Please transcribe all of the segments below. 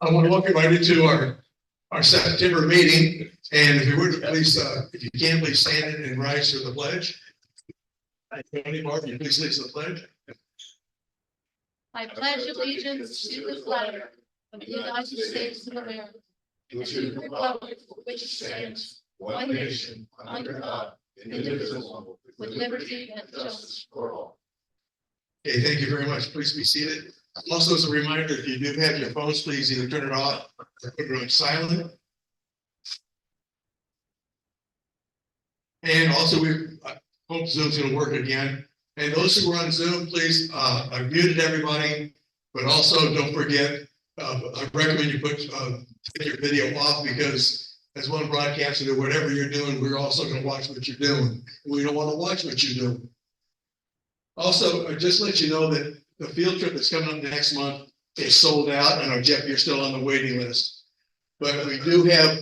I want to welcome right into our September meeting. And if you would please, if you can, please stand and rise for the pledge. Tony, Mark, you please lead the pledge. I pledge allegiance to the flag of the United States of America and to the republic for which it stands, one nation, under God, indivisible, with liberty and justice for all. Okay, thank you very much. Please be seated. Also, as a reminder, if you do have your phones, please either turn it off or put it on silent. And also, I hope Zoom's going to work again. And those who are on Zoom, please, I've muted everybody, but also don't forget, I recommend you take your video off, because as one broadcaster, whatever you're doing, we're also going to watch what you're doing. We don't want to watch what you're doing. Also, just let you know that the field trip that's coming up next month is sold out, and Jeff, you're still on the waiting list. But we do have,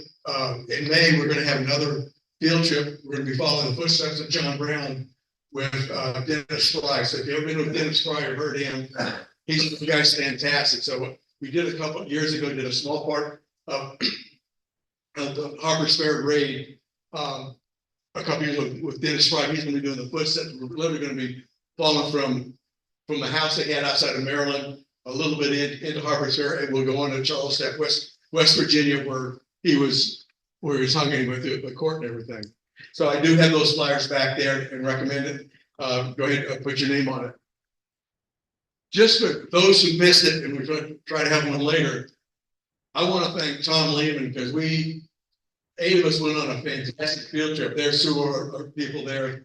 in May, we're going to have another field trip. We're going to be following the footsteps of John Brown with Dennis Fry. So if you've ever been with Dennis Fry or heard him, the guy's fantastic. So we did a couple of years ago, did a small part of the Harper's Fair raid a couple of years with Dennis Fry. He's going to be doing the footsteps. We're literally going to be following from the house they had outside of Maryland a little bit into Harper's Fair, and we'll go on to Charleston, West Virginia, where he was hanging with the court and everything. So I do have those flyers back there and recommend it. Go ahead and put your name on it. Just for those who missed it, and we're going to try to have one later, I want to thank Tom Lehman, because 8 of us went on a fantastic field trip. There's 2 our people there.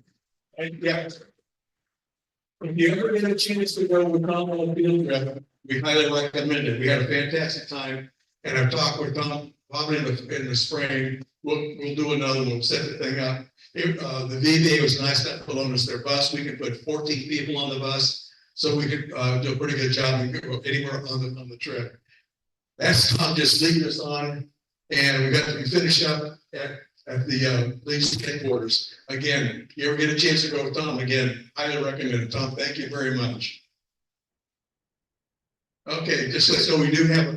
And yeah, if you ever get a chance to go with Tom on a field trip, we highly recommend it. We had a fantastic time, and I've talked with Tom probably in the spring. We'll do another one. We'll set the thing up. The VBA was nice enough to loan us their bus. We could put 14 people on the bus, so we could do a pretty good job and go anywhere on the trip. That's Tom just leading us on, and we finished up at the Legion headquarters. Again, if you ever get a chance to go with Tom, again, highly recommend it. Tom, thank you very much. Okay, just so we do have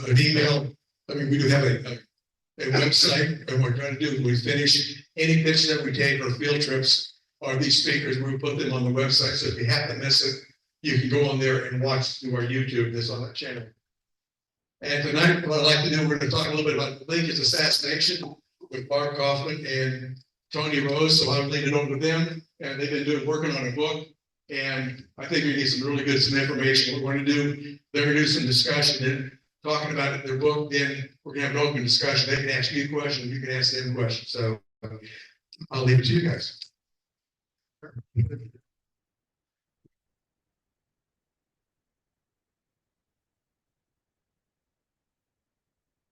an email. I mean, we do have a website, and what we're trying to do is we finish any pictures that we take or field trips or these speakers, we put them on the website. So if you have to miss it, you can go on there and watch through our YouTube that's on that channel. And tonight, what I'd like to do, we're going to talk a little bit about Lincoln's assassination with Bart Kauffman and Tony Rose. So I'll lead it over to them, and they've been working on a book. And I think we need some really good information. What we're going to do, they're going to do some discussion and talking about their book. Then we're going to have an open discussion. They can ask you questions, you can ask them questions. So I'll leave it to you guys.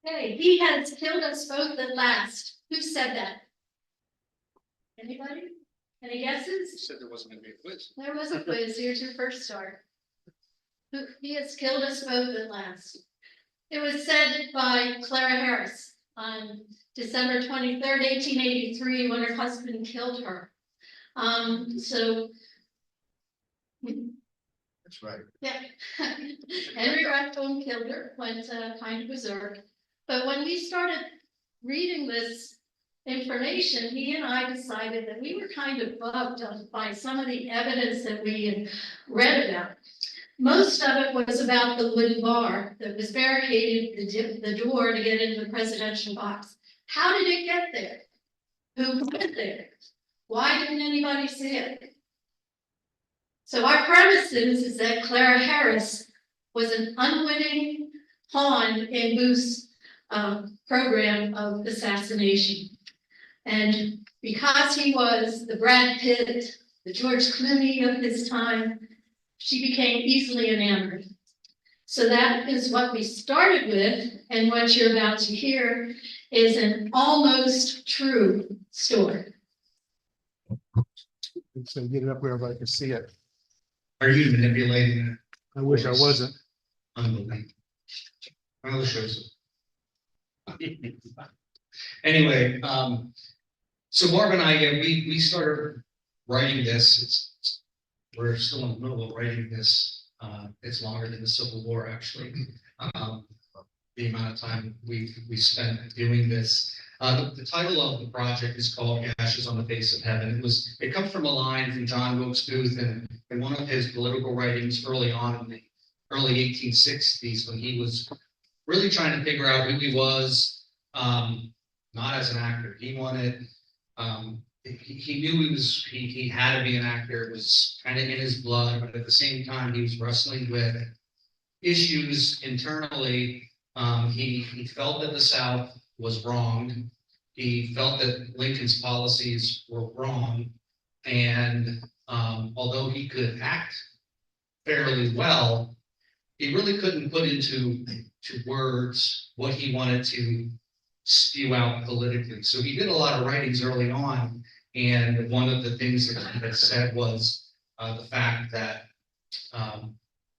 Hey, he has killed us both at last. Who said that? Anybody? Any guesses? You said there wasn't going to be a quiz. There was a quiz. Here's your first star. He has killed us both at last. It was said by Clara Harris on December 23rd, 1883, when her husband killed her. That's right. Yeah. Henry Rathbone killed her, went kind of berserk. But when we started reading this information, he and I decided that we were kind of bugged by some of the evidence that we had read about. Most of it was about the wooden bar that was barricaded the door to get into the presidential box. How did it get there? Who put it there? Why didn't anybody see it? So our premise is that Clara Harris was an unwitting pawn in Booth's program of assassination. And because he was the Brad Pitt, the George Clooney of his time, she became easily enamored. So that is what we started with, and what you're about to hear is an almost true story. So get it up where everybody can see it. Are you manipulating it? I wish I wasn't. Unbelievable. Well, it shows. Anyway, so Marv and I, we started writing this. We're still in the middle of writing this. It's longer than the Civil War, actually. the amount of time we spent doing this. The title of the project is called Gashes on the Face of Heaven. It comes from a line from John Wilkes Booth in one of his political writings early on in the early 1860s, when he was really trying to figure out who he was, not as an actor. He wanted, he knew he had to be an actor. It was kind of in his blood, but at the same time, he was wrestling with issues internally. He felt that the South was wronged. He felt that Lincoln's policies were wrong. And although he could act fairly well, he really couldn't put into words what he wanted to spew out politically. So he did a lot of writings early on. And one of the things that he had said was the fact that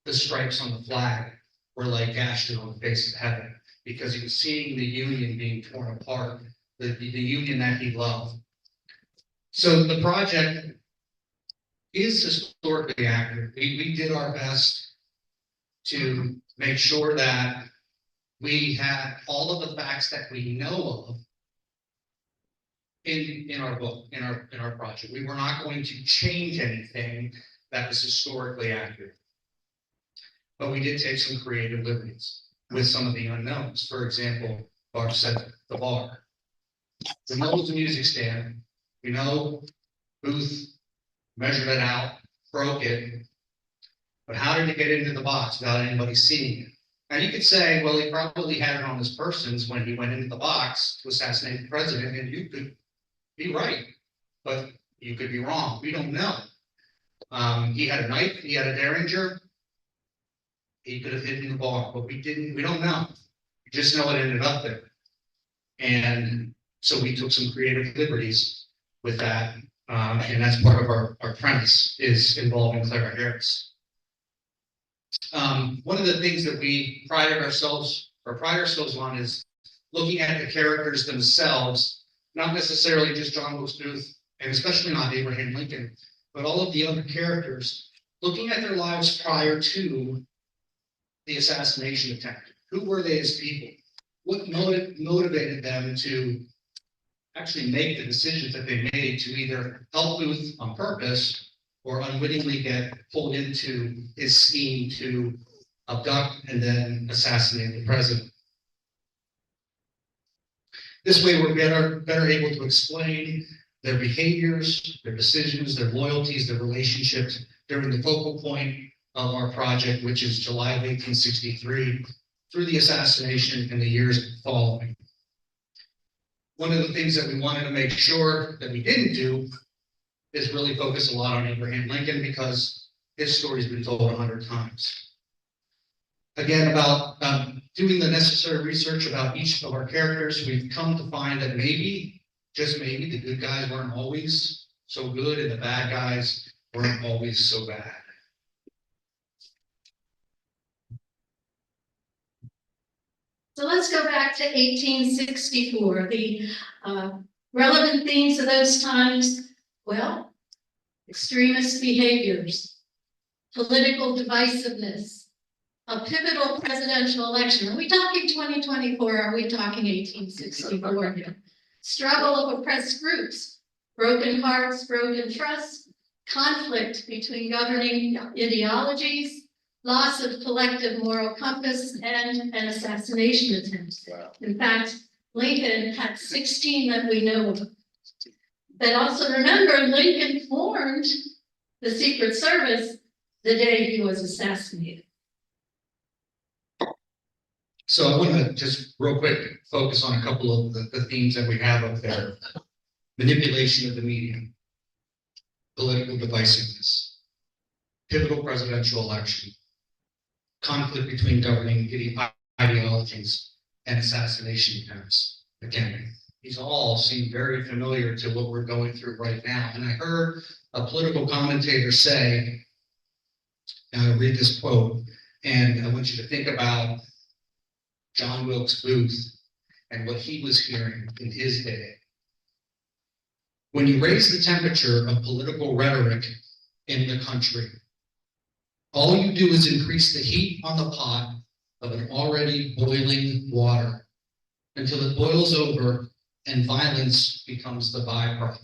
the stripes on the flag were like gashes on the face of heaven, because he was seeing the Union being torn apart, the Union that he loved. So the project is historically accurate. We did our best to make sure that we had all of the facts that we know of in our book, in our project. We were not going to change anything that was historically accurate. But we did take some creative liberties with some of the unknowns. For example, Barb said the bar. We know it's a music stand. We know Booth measured it out, broke it. But how did it get into the box without anybody seeing it? Now you could say, well, he probably had it on his persons when he went into the box to assassinate the president, and you could be right, but you could be wrong. We don't know. He had a knife, he had a derringer. He could have hidden the bar, but we don't know. We just know it ended up there. And so we took some creative liberties with that. And that's part of our premise, is involving Clara Harris. One of the things that we pride ourselves on is looking at the characters themselves, not necessarily just John Wilkes Booth, and especially not Abraham Lincoln, but all of the other characters, looking at their lives prior to the assassination attempt. Who were they as people? What motivated them to actually make the decisions that they made to either help Booth on purpose or unwittingly get pulled into his scheme to abduct and then assassinate the president? This way, we're better able to explain their behaviors, their decisions, their loyalties, their relationships during the focal point of our project, which is July of 1863, through the assassination and the years following. One of the things that we wanted to make sure that we didn't do is really focus a lot on Abraham Lincoln, because his story's been told 100 times. Again, about doing the necessary research about each of our characters, we've come to find that maybe, just maybe, the good guys weren't always so good and the bad guys weren't always so bad. So let's go back to 1864. The relevant themes of those times, well, extremist behaviors, political divisiveness, a pivotal presidential election. Are we talking 2024? Are we talking 1864 here? Struggle of oppressed groups, broken hearts, broken trust, conflict between governing ideologies, loss of collective moral compass, and an assassination attempt. Wow. In fact, Lincoln had 16 that we know of. But also remember, Lincoln formed the Secret Service the day he was assassinated. So I want to just real quick focus on a couple of the themes that we have up there. Manipulation of the media, political divisiveness, pivotal presidential election, conflict between governing ideologies, and assassination attempts. Again, these all seem very familiar to what we're going through right now. And I heard a political commentator say, and I'll read this quote, and I want you to think about John Wilkes Booth and what he was hearing in his day. When you raise the temperature of political rhetoric in the country, all you do is increase the heat on the pot of an already boiling water until it boils over and violence becomes the byproduct.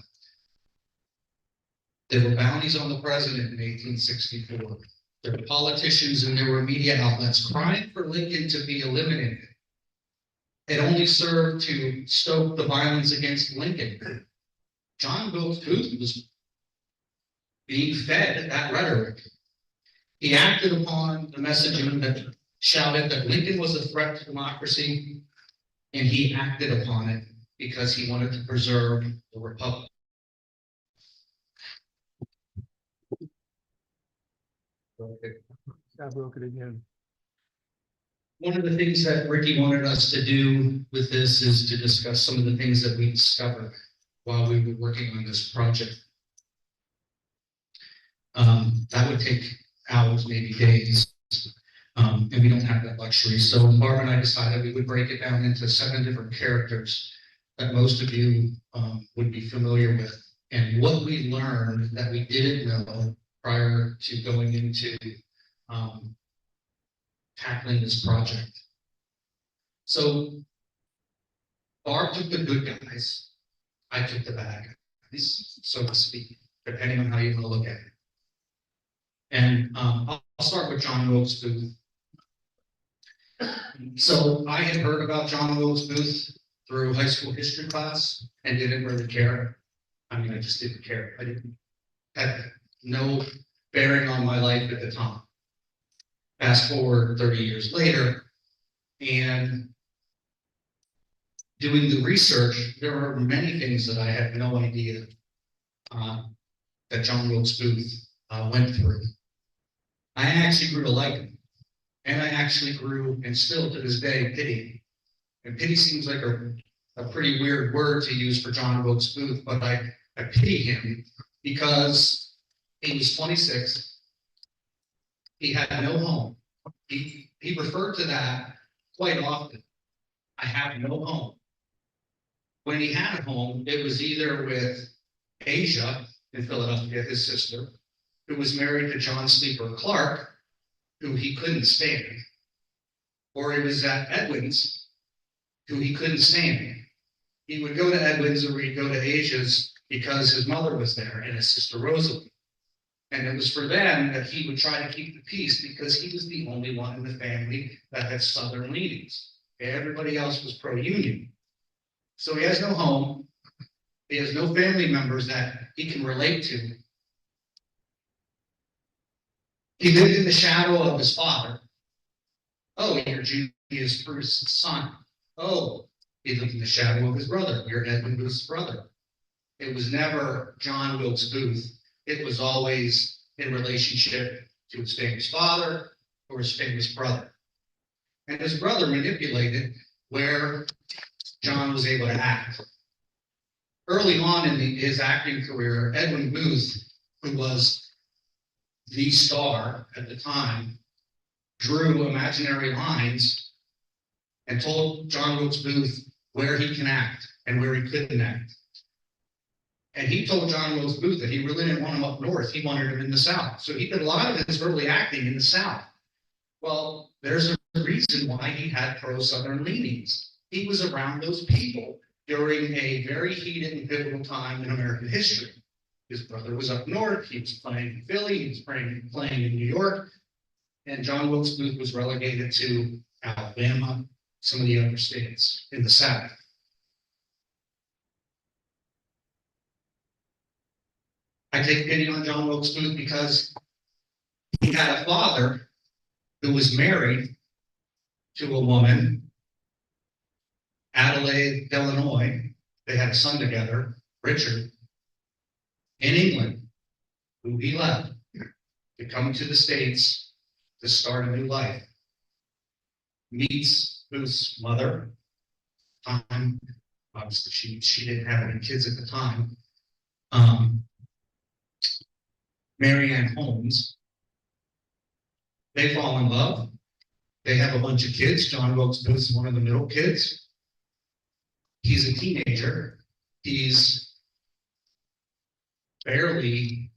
There were bounties on the president in 1864. There were politicians and there were media outlets crying for Lincoln to be eliminated. It only served to stoke the violence against Lincoln. John Wilkes Booth was being fed that rhetoric. He acted upon the messaging that shouted that Lincoln was a threat to democracy, and he acted upon it because he wanted to preserve the republic. I broke it again. One of the things that Ricky wanted us to do with this is to discuss some of the things that we discovered while we were working on this project. That would take hours, maybe days, and we don't have that luxury. So Barb and I decided we would break it down into 7 different characters that most of you would be familiar with, and what we learned that we didn't know prior to going into tackling this project. So Barb took the good guys, I took the bad guys, so to speak, depending on how you want to look at it. And I'll start with John Wilkes Booth. So I had heard about John Wilkes Booth through high school history class and didn't really care. I mean, I just didn't care. I didn't had no bearing on my life at the time. Fast forward 30 years later, and doing the research, there were many things that I had no idea that John Wilkes Booth went through. I actually grew to like him, and I actually grew, and still to this day, pity him. And pity seems like a pretty weird word to use for John Wilkes Booth, but I pity him because he was 26. He had no home. He referred to that quite often. I have no home. When he had a home, it was either with Asia in Philadelphia, his sister, who was married to John Sleeper Clark, who he couldn't stand, or it was at Edwin's, who he couldn't stand. He would go to Edwin's or he'd go to Asia's because his mother was there and his sister Rosalie. And it was for them that he would try to keep the peace because he was the only one in the family that had Southern leanings. Everybody else was pro-Union. So he has no home. He has no family members that he can relate to. He lived in the shadow of his father. Oh, you're Julius Bruce's son. Oh, he lived in the shadow of his brother. You're Edmund Booth's brother. It was never John Wilkes Booth. It was always in relationship to his famous father or his famous brother. And his brother manipulated where John was able to act. Early on in his acting career, Edwin Booth, who was the star at the time, drew imaginary lines and told John Wilkes Booth where he can act and where he couldn't act. And he told John Wilkes Booth that he really didn't want him up north. He wanted him in the South. So he did a lot of his early acting in the South. Well, there's a reason why he had pro-Southern leanings. He was around those people during a very heated and pivotal time in American history. His brother was up north. He was playing in Philly. He was playing in New York. And John Wilkes Booth was relegated to Alabama, some of the other states in the South. I take pity on John Wilkes Booth because he had a father who was married to a woman, Adelaide, Illinois. They had a son together, Richard, in England, who he left to come to the States to start a new life. Meets Booth's mother. Obviously, she didn't have any kids at the time. Mary Ann Holmes. They fall in love. They have a bunch of kids. John Wilkes Booth is one of the middle kids. He's a teenager. He's barely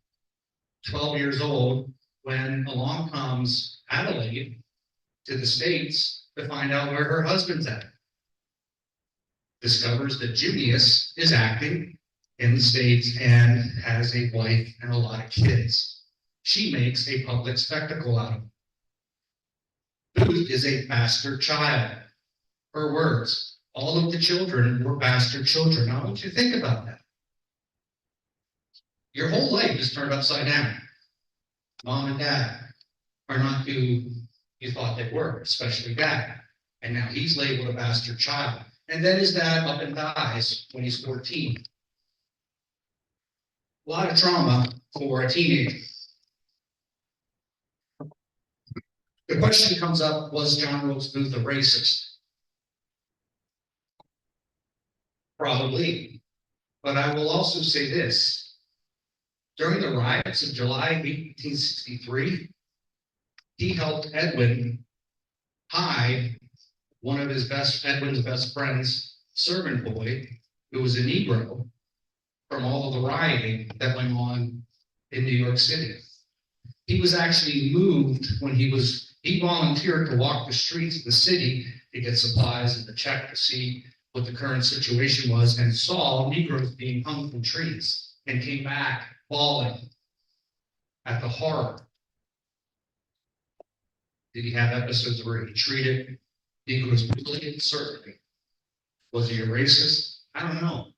12 years old when along comes Adelaide to the States to find out where her husband's at. Discovers that Junius is acting in the States and has a wife and a lot of kids. She makes a public spectacle out of him. Booth is a bastard child. Her words, all of the children were bastard children. Now, I want you to think about that. Your whole life is turned upside down. Mom and dad are not who you thought they were, especially dad. And now he's labeled a bastard child. And then his dad up and dies when he's 14. A lot of trauma for a teenager. The question comes up, was John Wilkes Booth a racist? Probably. But I will also say this. During the riots of July 1863, he helped Edwin hide one of Edwin's best friends, servant boy, who was a Negro, from all of the rioting that went on in New York City. He was actually moved when he volunteered to walk the streets of the city to get supplies and to check to see what the current situation was, and saw Negroes being hung from trees, and came back bawling at the horror. Did he have episodes where he treated Negroes brutally? Certainly. Was he a racist? I don't know.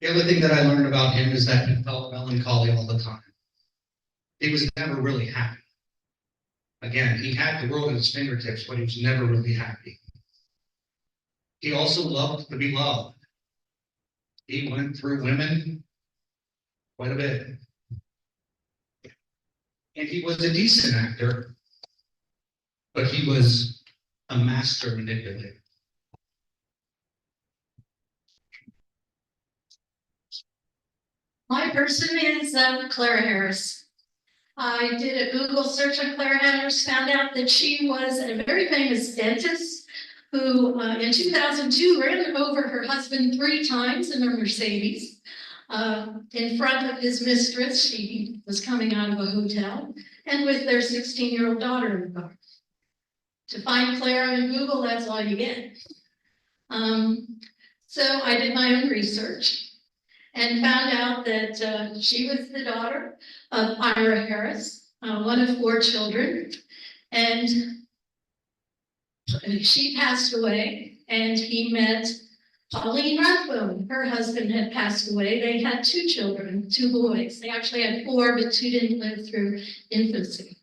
The other thing that I learned about him is that he felt melancholy all the time. He was never really happy. Again, he had the world at his fingertips, but he was never really happy. He also loved to be loved. He went through women quite a bit. And he was a decent actor, but he was a master manipulator. My person is Clara Harris. I did a Google search on Clara Harris, found out that she was a very famous dentist who in 2002 ran over her husband 3 times in a Mercedes in front of his mistress. She was coming out of a hotel, and with their 16-year-old daughter in the car. To find Clara in Google, that's all you get. So I did my own research and found out that she was the daughter of Ira Harris, one of 4 children, and she passed away, and he met Pauline Rathbone. Her husband had passed away. They had 2 children, 2 boys. They actually had 4, but 2 didn't live through infancy.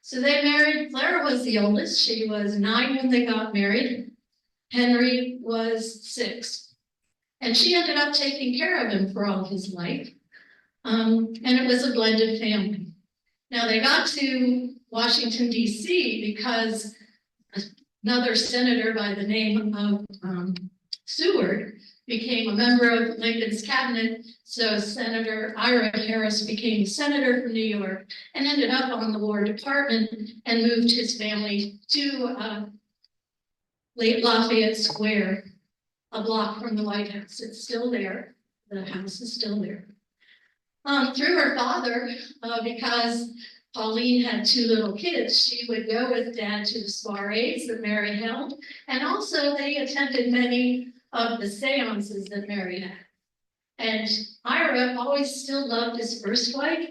So they married. Clara was the oldest. She was 9 when they got married. Henry was 6. And she ended up taking care of him for all of his life. And it was a blended family. Now they got to Washington, D.C. because another senator by the name of Seward became a member of Lincoln's cabinet. So Senator Ira Harris became senator from New York and ended up on the War Department and moved his family to Lafayette Square, a block from the White House. It's still there. The house is still there. Through her father, because Pauline had 2 little kids, she would go with Dad to the soirees that Mary held, and also they attended many of the seances that Mary had. And Ira always still loved his first wife,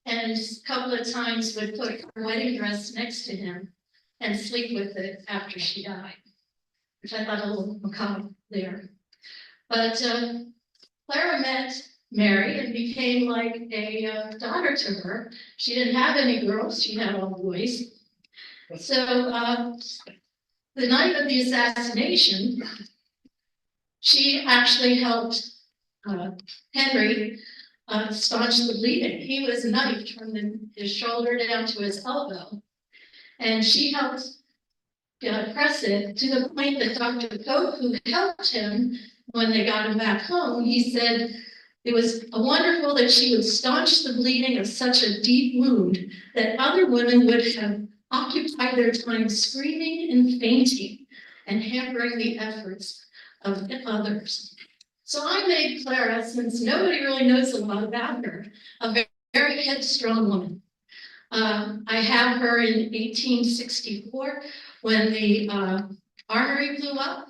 and a couple of times would put her wedding dress next to him and sleep with it after she died, which I thought a little macabre there. But Clara met Mary and became like a daughter to her. She didn't have any girls, she had all boys. So the night of the assassination, she actually helped Henry staunch the bleeding. He was knifed from his shoulder down to his elbow. And she helped press it to the point that Dr. Koch, who helped him when they got him back home, he said it was wonderful that she would staunch the bleeding of such a deep wound that other women would have occupied their time screaming and fainting and hampering the efforts of others. So I made Clara, since nobody really knows a lot about her, a very headstrong woman. I have her in 1864 when the armory blew up.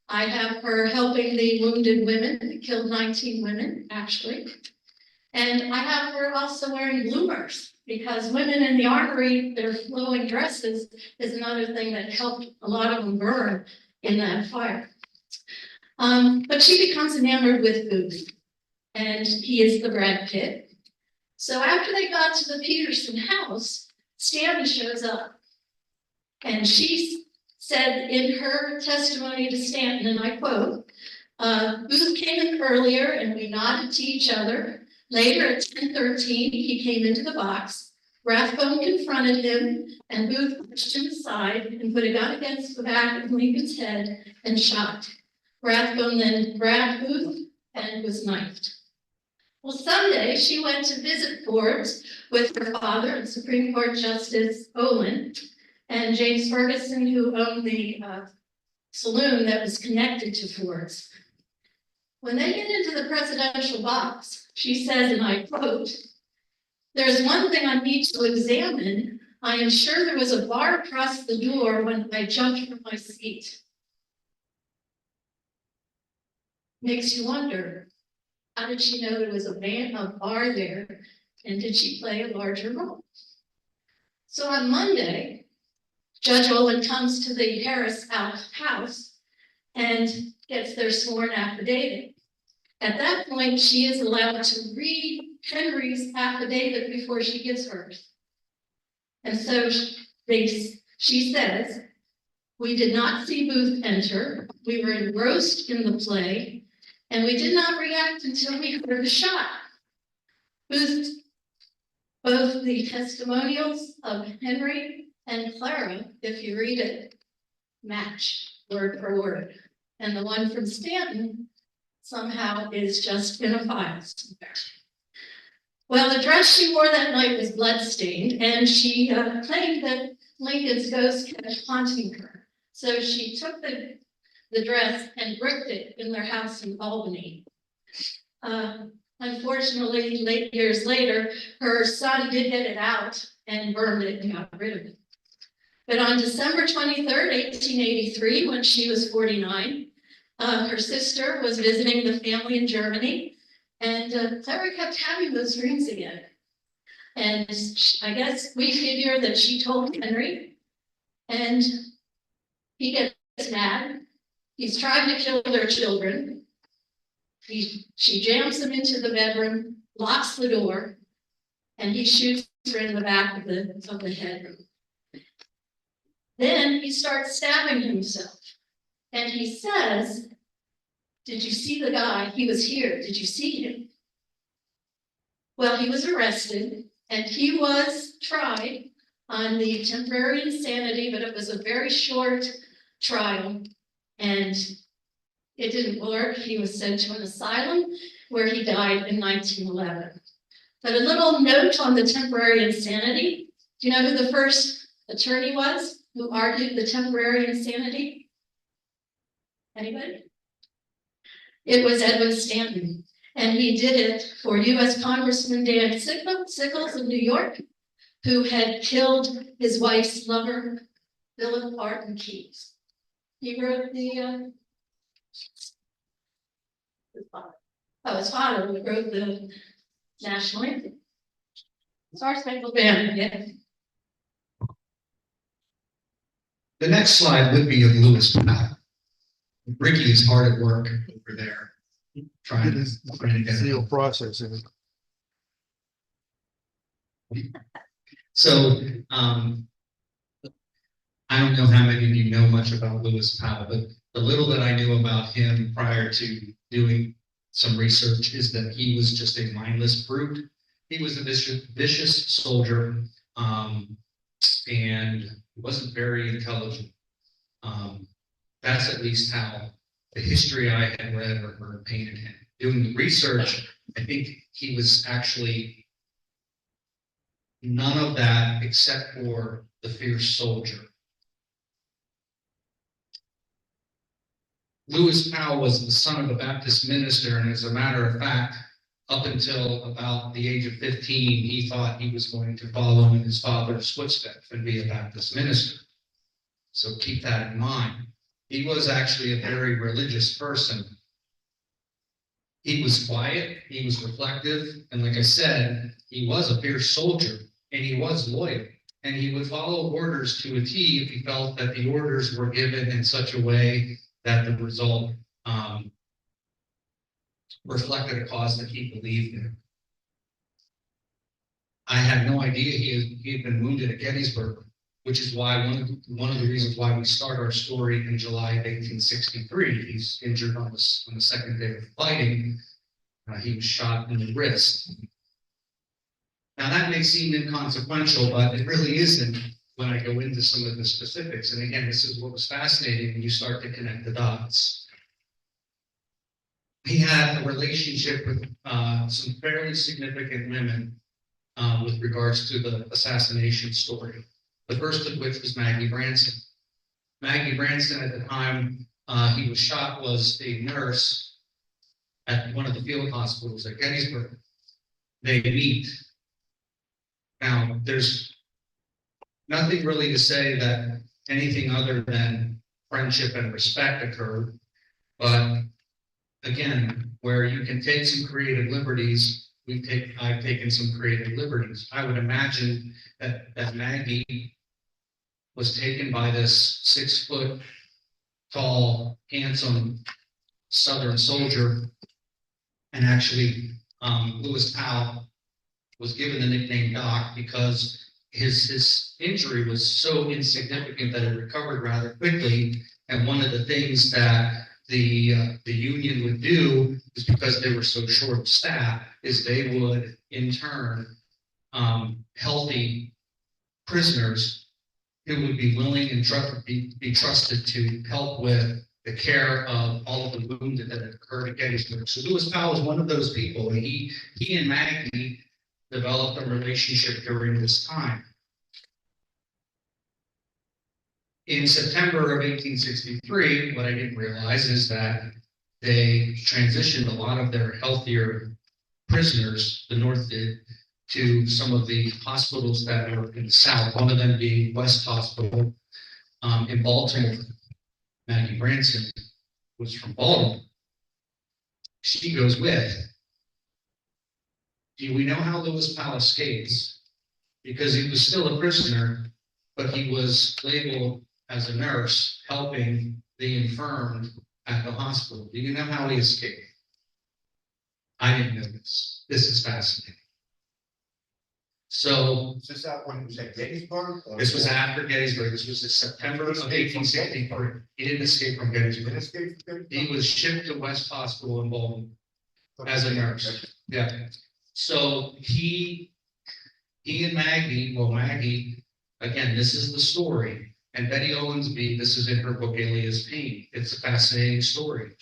I have her helping the wounded women, it killed 19 women, actually. And I have her also wearing bloomers, because women in the armory, their flowing dresses is another thing that helped a lot of them burn in that fire. But she becomes enamored with Booth, and he is the Brad Pitt. So after they got to the Peterson house, Stanton shows up. And she said in her testimony to Stanton, and I quote, Booth came in earlier and we nodded to each other. Later at 10:13, he came into the box. Rathbone confronted him and Booth pushed him aside and put a gun against the back of Lincoln's head and shot. Rathbone then grabbed Booth and was knifed. Well, someday she went to visit Ford's with her father and Supreme Court Justice Olin and James Ferguson, who owned the saloon that was connected to Ford's. When they get into the presidential box, she says, and I quote, "There's one thing I need to examine. I am sure there was a bar across the door when I jumped from my seat." Makes you wonder, how did she know there was a bar there, and did she play a larger role? So on Monday, Judge Olin comes to the Harris house and gets their sworn affidavit. At that point, she is allowed to read Henry's affidavit before she gives hers. And so she says, "We did not see Booth enter. We were engrossed in the play, and we did not react until we heard a shot." Booth, both the testimonials of Henry and Clara, if you read it, match word for word. And the one from Stanton somehow is just in a file somewhere. Well, the dress she wore that night was bloodstained, and she claimed that Lincoln's ghost kept haunting her. So she took the dress and bricked it in their house in Albany. Unfortunately, years later, her son did get it out and burned it and got rid of it. But on December 23rd, 1883, when she was 49, her sister was visiting the family in Germany, and Clara kept having those dreams again. And I guess we figure that she told Henry, and he gets mad. He's trying to kill their children. She jams him into the bedroom, locks the door, and he shoots her in the back of the head. Then he starts stabbing himself. And he says, "Did you see the guy? He was here. Did you see him?" Well, he was arrested and he was tried on the temporary insanity, but it was a very short trial and it didn't work. He was sent to an asylum where he died in 1911. But a little note on the temporary insanity. Do you know who the first attorney was who argued the temporary insanity? Anybody? It was Edwin Stanton, and he did it for U.S. Congressman Dan Sickles of New York, who had killed his wife's lover, Philip Barton Keyes. He wrote his father who wrote the national anthem. Star Spangled Banner, yeah. The next slide would be of Lewis Powell. Ricky is hard at work over there, trying to get Seal it. process in it. So, I don't know how many of you know much about Lewis Powell, but the little that I knew about him prior to doing some research is that he was just a mindless brute. He was a vicious soldier, and he wasn't very intelligent. That's at least how the history I had read or painted him. Doing the research, I think he was actually none of that except for the fierce soldier. Lewis Powell was the son of a Baptist minister, and as a matter of fact, up until about the age of 15, he thought he was going to follow in his father's footsteps and be a Baptist minister. So keep that in mind. He was actually a very religious person. He was quiet, he was reflective, and like I said, he was a fierce soldier, and he was loyal. And he would follow orders to a T if he felt that the orders were given in such a way that the result reflected a cause that he believed in. I had no idea he had been wounded at Gettysburg, which is why one of the reasons why we start our story in July of 1863. He's injured on the second day of fighting. He was shot in the wrist. Now that may seem inconsequential, but it really isn't when I go into some of the specifics. And again, this is what was fascinating when you start to connect the dots. He had a relationship with some fairly significant women with regards to the assassination story. The first of which was Maggie Branson. Maggie Branson, at the time he was shot, was a nurse at one of the field hospitals at Gettysburg. They meet. Now, there's nothing really to say that anything other than friendship and respect occurred. But again, where you can take some creative liberties, I've taken some creative liberties. I would imagine that Maggie was taken by this 6 foot tall, handsome Southern soldier, and actually Lewis Powell was given the nickname Doc because his injury was so insignificant that it recovered rather quickly. And one of the things that the Union would do is, because they were so short of staff, is they would in turn healthy prisoners who would be willing and be trusted to help with the care of all of the wounded that had occurred at Gettysburg. So Lewis Powell was one of those people, and he and Maggie developed a relationship during this time. In September of 1863, what I didn't realize is that they transitioned a lot of their healthier prisoners, the North did, to some of the hospitals that were in the South, one of them being West Hospital in Baltimore. Maggie Branson was from Baltimore. She goes with. Do we know how Lewis Powell escapes? Because he was still a prisoner, but he was labeled as a nurse helping the infirmed at the hospital. Do you know how he escaped? I didn't know this. This is fascinating. So Is this out when he was at Gettysburg? this was after Gettysburg. This was in September of 1863. He didn't escape from Gettysburg. He was shipped to West Hospital in Baltimore as a nurse. Yeah. So he and Maggie, again, this is the story. And Betty Owensby, this is in her book, Alias Pain. It's a fascinating story.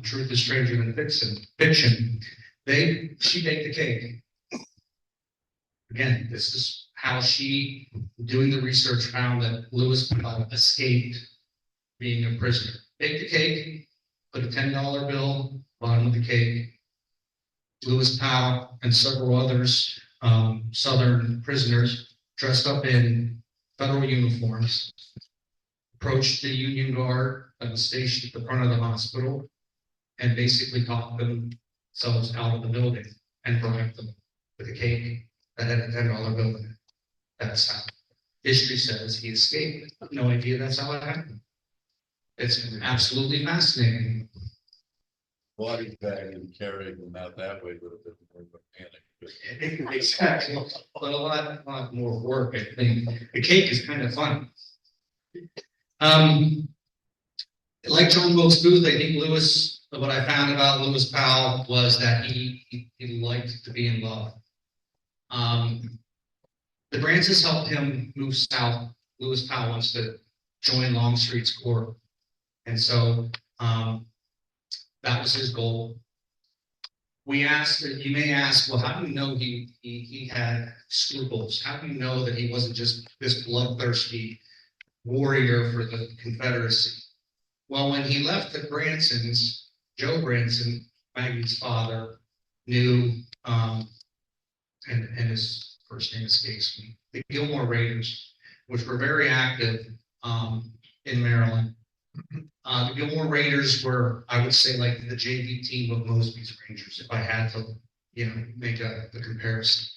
Truth is stranger than fiction. She baked the cake. Again, this is how she, doing the research, found that Lewis Powell escaped being a prisoner. Baked the cake, put a $10 bill, bottom of the cake. Lewis Powell and several others, Southern prisoners, dressed up in federal uniforms, approached the Union Guard that was stationed at the front of the hospital, and basically talked themselves out of the building and bribed them with a cake that had a $10 bill in it. That's how history says he escaped. No idea that's how it happened. It's absolutely fascinating. Body bag and carrying them out that way would have been more of a panic. Exactly. But a lot more work, I think. The cake is kind of fun. Like John Wilkes Booth, I think what I found about Lewis Powell was that he liked to be in love. The Bransons helped him move south. Lewis Powell wants to join Longstreet's Corps. And so that was his goal. You may ask, well, how do you know he had scruples? How do you know that he wasn't just this bloodthirsty warrior for the Confederacy? Well, when he left the Bransons, Joe Branson, Maggie's father, knew, and his first name escapes me, the Gilmore Raiders, which were very active in Maryland. The Gilmore Raiders were, I would say, like the JV team of Mosby's Rangers, if I had to, make a comparison.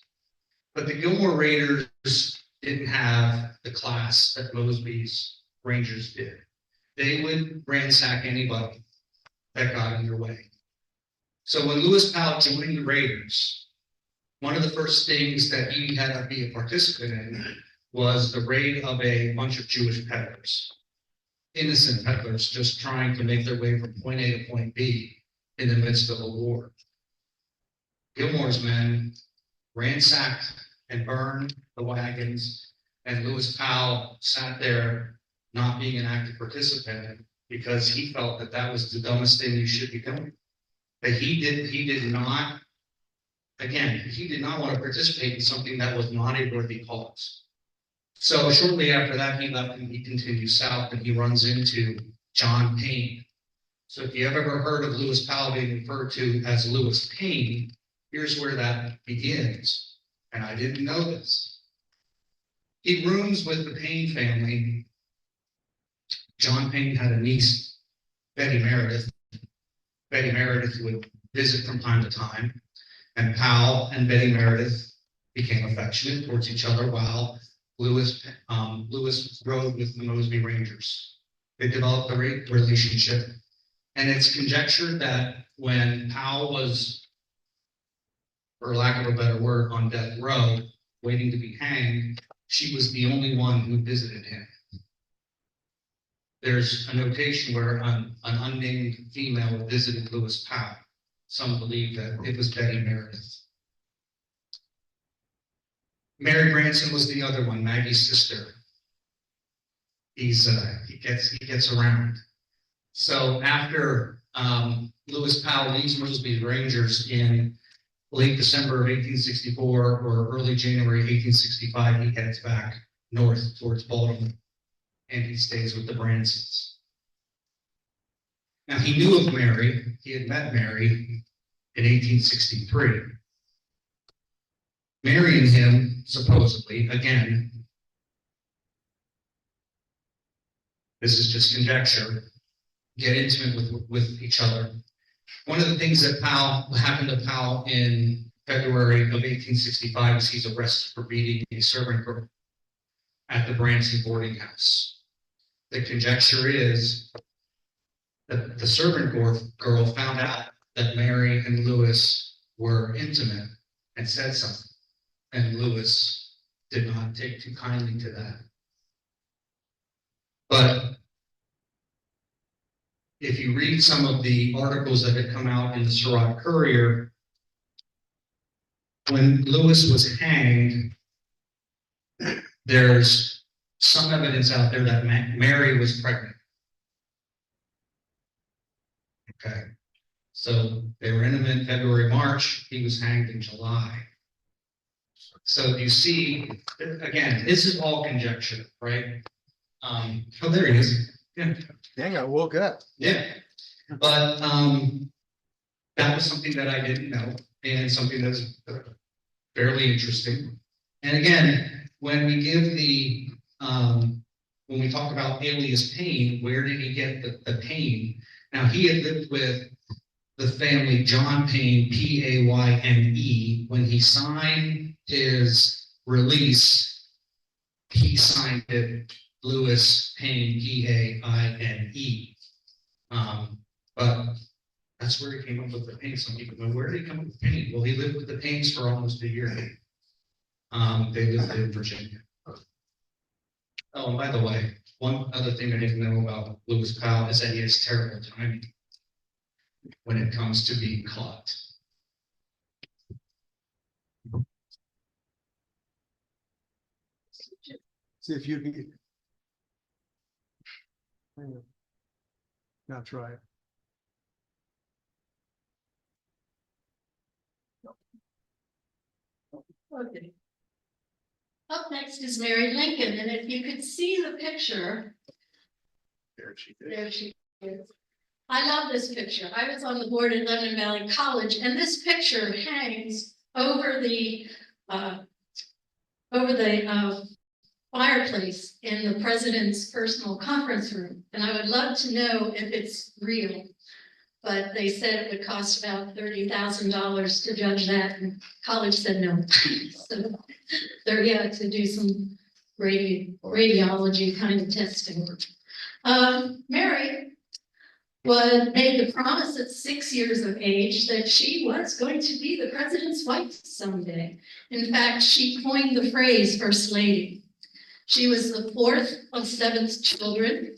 But the Gilmore Raiders didn't have the class that Mosby's Rangers did. They would ransack anybody that got in their way. So when Lewis Powell joined the Raiders, one of the first things that he had to be a participant in was the raid of a bunch of Jewish peddlers. Innocent peddlers just trying to make their way from point A to point B in the midst of a war. Gilmore's men ransacked and burned the wagons, and Lewis Powell sat there not being an active participant because he felt that that was the dumbest thing you should be doing. That he did not want to participate in something that was not a worthy cause. So shortly after that, he left and he continues south and he runs into John Payne. So if you have ever heard of Lewis Powell being referred to as Lewis Payne, here's where that begins. And I didn't know this. He rooms with the Payne family. John Payne had a niece, Betty Meredith. Betty Meredith would visit from time to time, and Powell and Betty Meredith became affectionate towards each other while Lewis rode with the Mosby Rangers. They developed a relationship, and it's conjectured that when Powell was, for lack of a better word, on death row, waiting to be hanged, she was the only one who visited him. There's a notation where an unnamed female visited Lewis Powell. Some believe that it was Betty Meredith. Mary Branson was the other one, Maggie's sister. He gets around. So after Lewis Powell leaves Mosby's Rangers in late December of 1864 or early January 1865, he heads back north towards Baltimore, and he stays with the Bransons. Now, he knew of Mary. He had met Mary in 1863. Mary and him, supposedly, again, this is just conjecture, get intimate with each other. One of the things that happened to Powell in February of 1865 is he's arrested for beating a servant girl at the Branson boarding house. The conjecture is that the servant girl found out that Mary and Lewis were intimate and said something, and Lewis did not take too kindly to that. But if you read some of the articles that had come out in the Surratt Courier, when Lewis was hanged, there's some evidence out there that Mary was pregnant. Okay, so they were intimate February, March. He was hanged in July. So you see, again, this is all conjecture, right? Oh, there he is. Yeah. Dang, I woke up. Yeah, but that was something that I didn't know, and something that's fairly interesting. And again, when we give the when we talk about alias Payne, where did he get the Payne? Now, he had lived with the family John Payne, Payne. When he signed his release, he signed it Lewis Payne, Paine. But that's where he came up with the Payne. Some people know, where did he come up with Payne? Well, he lived with the Paynes for almost a year. They lived in Virginia. Oh, and by the way, one other thing I didn't know about Lewis Powell is that he has terrible timing when it comes to being caught. See if you can. Now try it. Okay. Up next is Mary Lincoln, and if you could see the picture, There she is. there she is. I love this picture. I was on the board at London Valley College, and this picture hangs over the fireplace in the president's personal conference room. And I would love to know if it's real. But they said it would cost about $30,000 to judge that, and college said no. So they're yet to do some radiology kind of testing. Mary made the promise at 6 years of age that she was going to be the president's wife someday. In fact, she coined the phrase First Lady. She was the fourth of 7 children.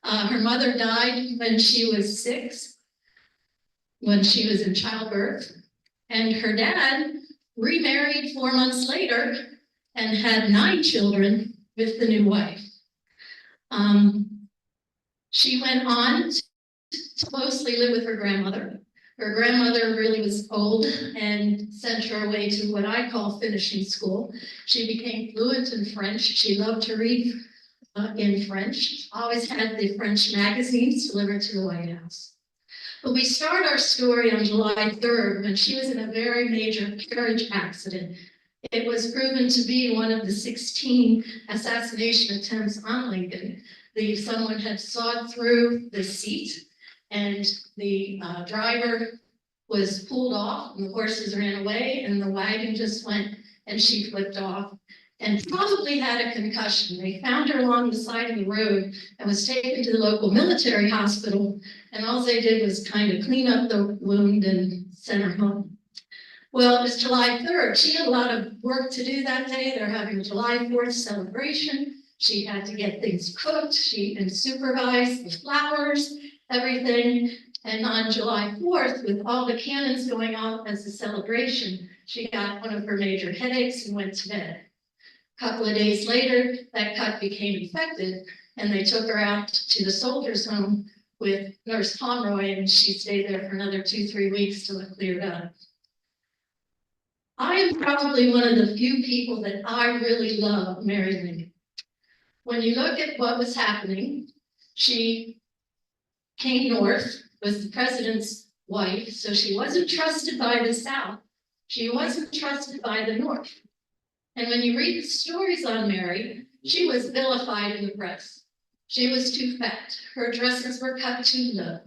Her mother died when she was 6, when she was in childbirth. And her dad remarried 4 months later and had 9 children with the new wife. She went on to mostly live with her grandmother. Her grandmother really was old and sent her away to what I call finishing school. She became fluent in French. She loved to read in French. Always had the French magazines delivered to the White House. But we start our story on July 3rd when she was in a very major carriage accident. It was proven to be one of the 16 assassination attempts on Lincoln. Someone had sawed through the seat, and the driver was pulled off, and the horses ran away, and the wagon just went, and she flipped off, and probably had a concussion. They found her along the side of the road and was taken to the local military hospital, and all they did was kind of clean up the wound and send her home. Well, it was July 3rd. She had a lot of work to do that day. They're having a July 4th celebration. She had to get things cooked. She and supervise the flowers, everything. And on July 4th, with all the cannons going off as a celebration, she got one of her major headaches and went to bed. A couple of days later, that cut became infected, and they took her out to the soldiers' home with Nurse Pomeroy, and she stayed there for another 2-3 weeks till it cleared up. I am probably one of the few people that I really love Mary Lincoln. When you look at what was happening, she came north, was the president's wife, so she wasn't trusted by the South. She wasn't trusted by the North. And when you read the stories on Mary, she was vilified in the press. She was too fat. Her dresses were cut too low.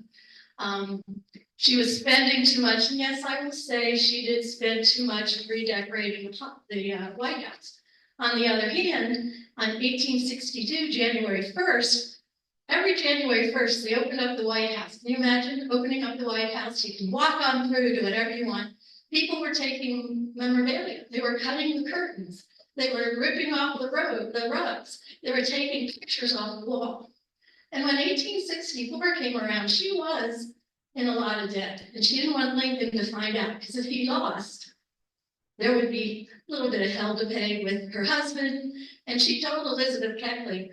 She was spending too much. And yes, I will say she did spend too much redecorating the White House. On the other hand, on 1862, January 1st, every January 1st, they opened up the White House. Can you imagine opening up the White House? You can walk on through, do whatever you want. People were taking memorabilia. They were cutting the curtains. They were ripping off the rugs. They were taking pictures off the wall. And when 1864 came around, she was in a lot of debt. And she didn't want Lincoln to find out, because if he lost, there would be a little bit of hell to pay with her husband. And she told Elizabeth Keckley,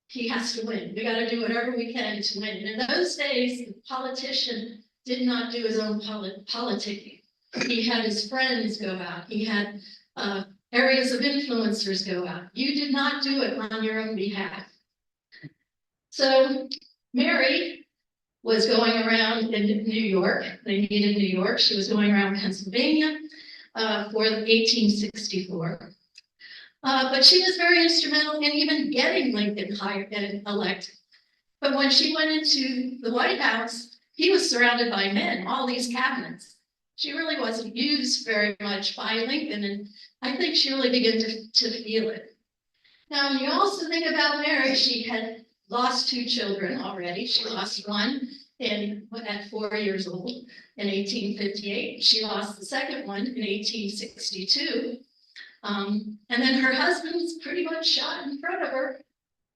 he has to win. We got to do whatever we can to win. And in those days, the politician did not do his own politicking. He had his friends go out. He had areas of influencers go out. You did not do it on your own behalf. So Mary was going around in New York. They needed New York. She was going around Pennsylvania for 1864. But she was very instrumental in even getting Lincoln hired and elected. But when she went into the White House, he was surrounded by men, all these cabinets. She really wasn't used very much by Lincoln, and I think she really began to feel it. Now, when you also think about Mary, she had lost 2 children already. She lost one at 4 years old in 1858. She lost the second one in 1862. And then her husband was pretty much shot in front of her.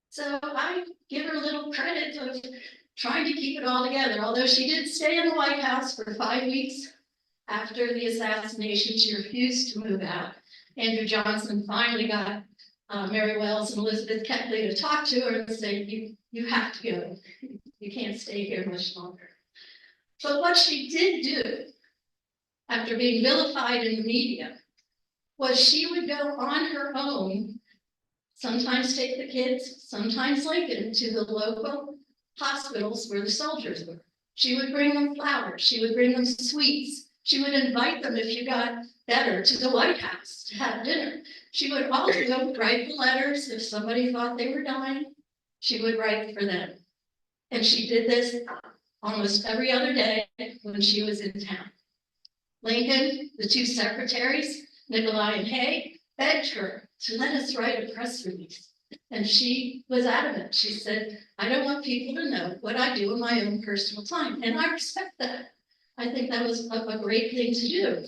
So I give her a little credit of trying to keep it all together. Although she did stay in the White House for 5 weeks after the assassination, she refused to move out. Andrew Johnson finally got Mary Wells and Elizabeth Keckley to talk to her and say, you have to go. You can't stay here much longer. But what she did do, after being vilified in the media, was she would go on her own, sometimes take the kids, sometimes Lincoln, to the local hospitals where the soldiers were. She would bring them flowers. She would bring them sweets. She would invite them, if you got better, to the White House to have dinner. She would also write the letters if somebody thought they were dying. She would write for them. And she did this almost every other day when she was in town. Lincoln, the two secretaries, Nikolai and Hay, begged her to let us write a press release. And she was adamant. She said, I don't want people to know what I do in my own personal time. And I respect that. I think that was a great thing to do.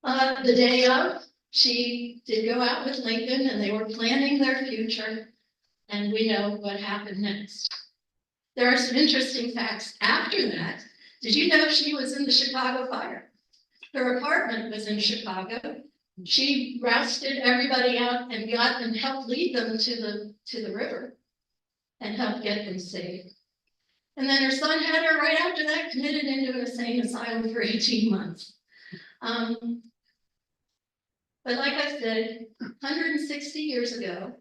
The day of, she did go out with Lincoln and they were planning their future. And we know what happened next. There are some interesting facts after that. Did you know she was in the Chicago fire? Her apartment was in Chicago. She rousted everybody out and got and helped lead them to the river and helped get them saved. And then her son had her right after that committed into an insane asylum for 18 months. But like I said, 160 years ago,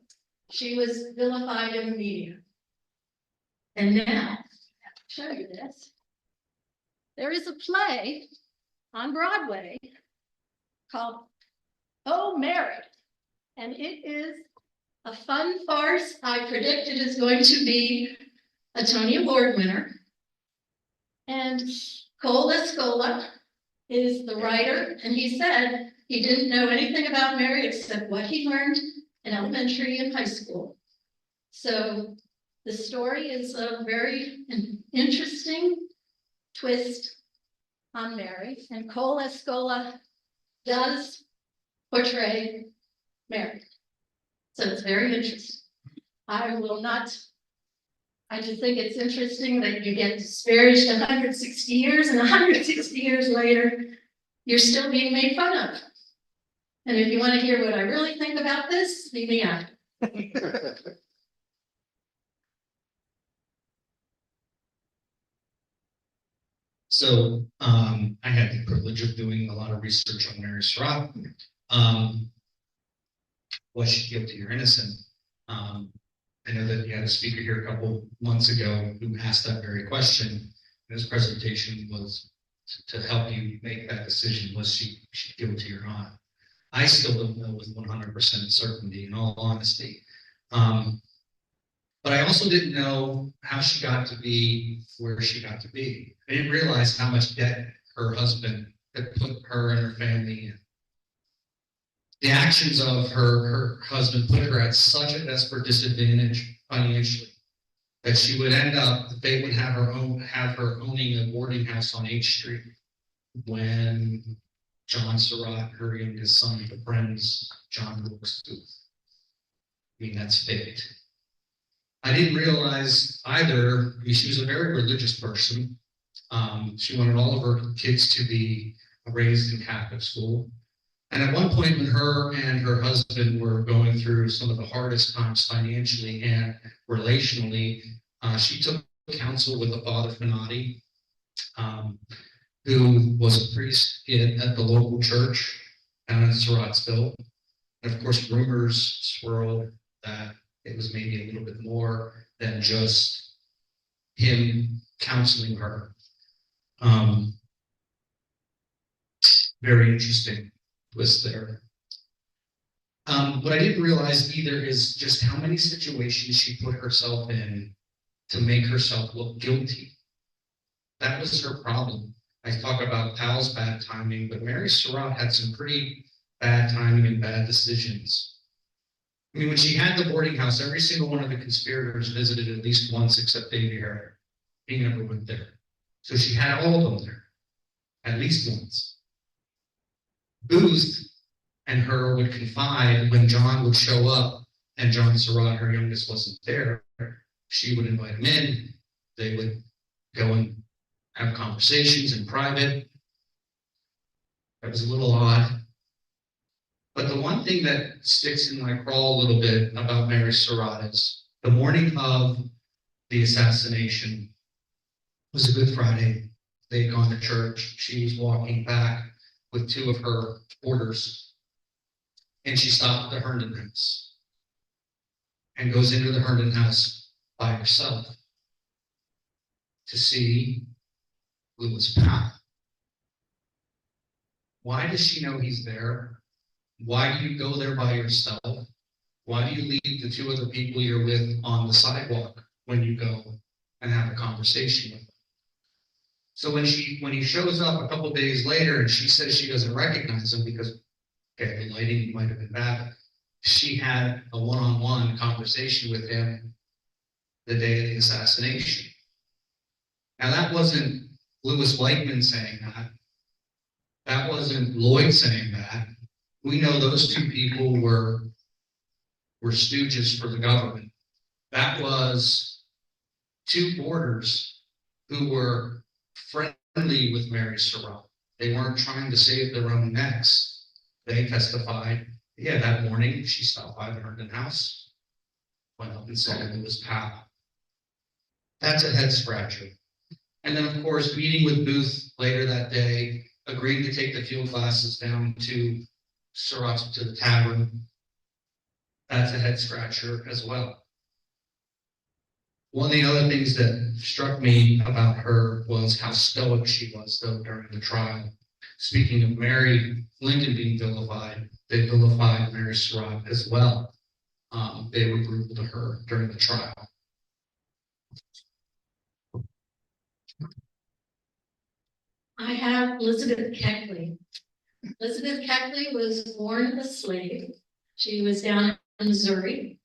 she was vilified in the media. And now, I'll show you this. There is a play on Broadway called Oh, Mary. And it is a fun farce. I predict it is going to be a Tony Award winner. And Cole Escola is the writer, and he said he didn't know anything about Mary except what he learned in elementary and high school. So the story is a very interesting twist on Mary, and Cole Escola does portray Mary. So it's very interesting. I just think it's interesting that you get disparaged 160 years, and 160 years later, you're still being made fun of. And if you want to hear what I really think about this, leave me out. So I had the privilege of doing a lot of research on Mary Surratt. Was she guilty or innocent? I know that you had a speaker here a couple months ago who asked that very question. His presentation was to help you make that decision. Was she guilty or not? I still don't know with 100% certainty, in all honesty. But I also didn't know how she got to be where she got to be. I didn't realize how much debt her husband had put her and her family in. The actions of her husband put her at such a desperate disadvantage financially that she would end up, they would have her owning a boarding house on H Street when John Surratt, her youngest son, befriends John Wilkes Booth. I mean, that's fate. I didn't realize either, I mean, she was a very religious person. She wanted all of her kids to be raised in Catholic school. And at one point when her and her husband were going through some of the hardest times financially and relationally, she took counsel with a Father Fanati, who was a priest at the local church down in Surrattsville. And of course, rumors swirled that it was maybe a little bit more than just him counseling her. Very interesting twist there. What I didn't realize either is just how many situations she put herself in to make herself look guilty. That was her problem. I talk about Pal's bad timing, but Mary Surratt had some pretty bad timing and bad decisions. I mean, when she had the boarding house, every single one of the conspirators visited at least once, except Davy Harrier. He never went there. So she had all of them there, at least once. Booth and her would confide when John would show up and John Surratt, her youngest, wasn't there. She would invite him in. They would go and have conversations in private. That was a little odd. But the one thing that sticks in my craw a little bit about Mary Surratt is the morning of the assassination was a Good Friday. They'd gone to church. She was walking back with two of her orders, and she stopped at the Herndon house and goes into the Herndon house by herself. to see Lewis Powell. Why does she know he's there? Why do you go there by yourself? Why do you leave the two other people you're with on the sidewalk when you go and have a conversation with them? So when he shows up a couple days later and she says she doesn't recognize him because, okay, the lighting might have been bad, she had a one-on-one conversation with him the day of the assassination. Now that wasn't Louis Whiteman saying that. That wasn't Lloyd saying that. We know those two people were stooges for the government. That was two boarders who were friendly with Mary Surratt. They weren't trying to save their own necks. They testified, yeah, that morning she stopped by the Herndon house, went up and saw Lewis Powell. That's a head scratcher. And then, of course, meeting with Booth later that day, agreeing to take the field glasses down to Surratt to the tavern. That's a head scratcher as well. One of the other things that struck me about her was how stoic she was, though, during the trial. Speaking of Mary Lincoln being vilified, they vilified Mary Surratt as well. They were brutal to her during the trial. I have Elizabeth Keckley. Elizabeth Keckley was born a slave. She was down in Missouri,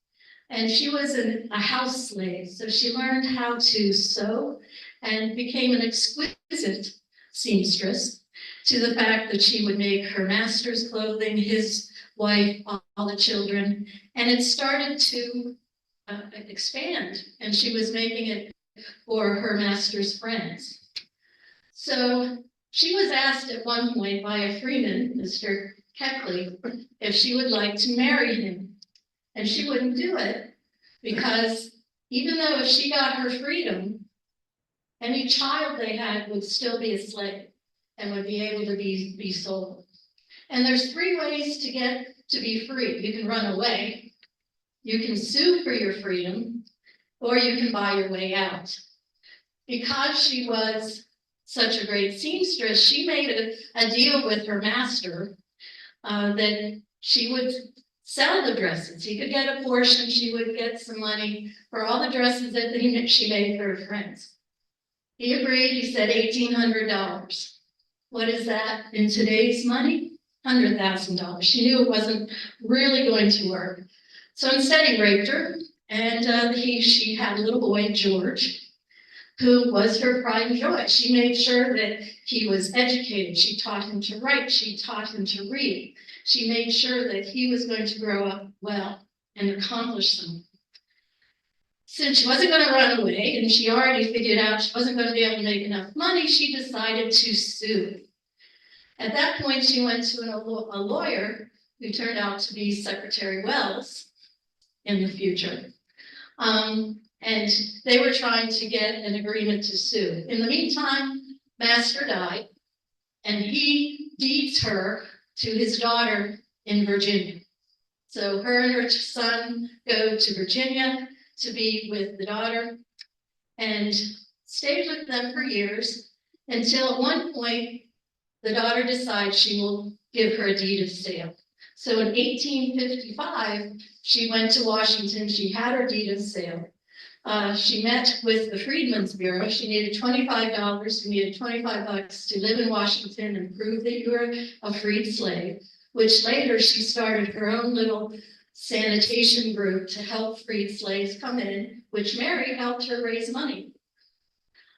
and she was a house slave. So she learned how to sew and became an exquisite seamstress, to the fact that she would make her master's clothing, his wife, all the children, and it started to expand, and she was making it for her master's friends. So she was asked at one point by a freeman, Mr. Keckley, if she would like to marry him. And she wouldn't do it because even though if she got her freedom, any child they had would still be a slave and would be able to be sold. And there's three ways to get to be free. You can run away, you can sue for your freedom, or you can buy your way out. Because she was such a great seamstress, she made a deal with her master that she would sell the dresses. He could get a portion, she would get some money for all the dresses that she made for her friends. He agreed, he said $1,800. What is that in today's money? $100,000. She knew it wasn't really going to work. So instead he raped her, and she had a little boy, George, who was her pride and joy. She made sure that he was educated. She taught him to write. She taught him to read. She made sure that he was going to grow up well and accomplish something. Since she wasn't going to run away, and she already figured out she wasn't going to be able to make enough money, she decided to sue. At that point, she went to a lawyer who turned out to be Secretary Wells in the future. And they were trying to get an agreement to sue. In the meantime, Master died, and he deeds her to his daughter in Virginia. So her and her son go to Virginia to be with the daughter and stayed with them for years until at one point the daughter decides she will give her a deed of sale. So in 1855, she went to Washington. She had her deed of sale. She met with the Freedmen's Bureau. She needed $25. She needed $25 to live in Washington and prove that you were a freed slave, which later she started her own little sanitation group to help freed slaves come in, which Mary helped her raise money.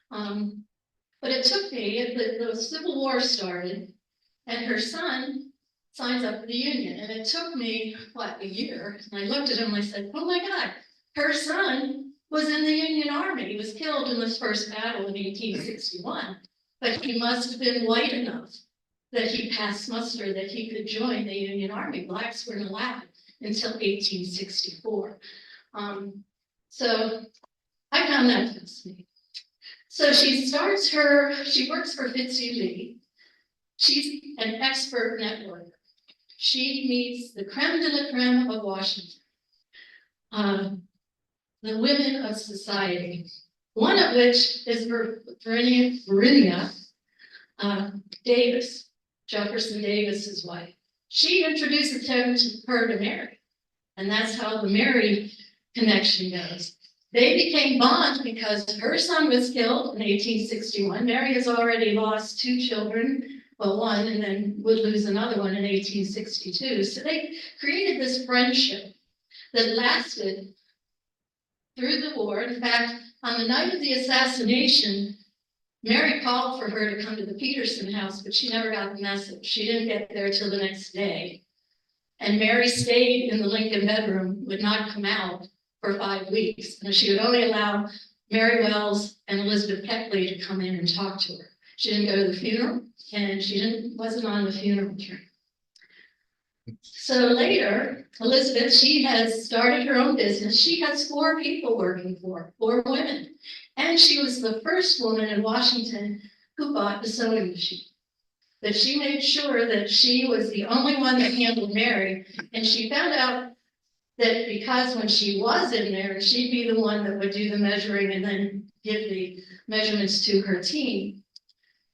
But it took me, the Civil War started, and her son signs up for the Union. And it took me, a year? And I looked at him and I said, oh my God, her son was in the Union Army. He was killed in this first battle in 1861, but he must have been white enough that he passed muster that he could join the Union Army. Blacks weren't allowed until 1864. So I found that fascinating. So she works for Fitzhugh Lee. She's an expert networker. She meets the creme de la creme of Washington. The women of society. One of which is Verinia Davis, Jefferson Davis's wife. She introduces him to her to Mary, and that's how the Mary connection goes. They became bond because her son was killed in 1861. Mary has already lost 2 children, well, one, and then would lose another one in 1862. So they created this friendship that lasted through the war. In fact, on the night of the assassination, Mary called for her to come to the Peterson house, but she never got the message. She didn't get there till the next day. And Mary stayed in the Lincoln bedroom, would not come out for 5 weeks. And she would only allow Mary Wells and Elizabeth Keckley to come in and talk to her. She didn't go to the funeral, and she wasn't on the funeral train. So later, Elizabeth, she has started her own business. She has 4 people working for her, 4 women. And she was the first woman in Washington who bought the sewing machine. But she made sure that she was the only one that handled Mary. And she found out that because when she was in there, she'd be the one that would do the measuring and then give the measurements to her team,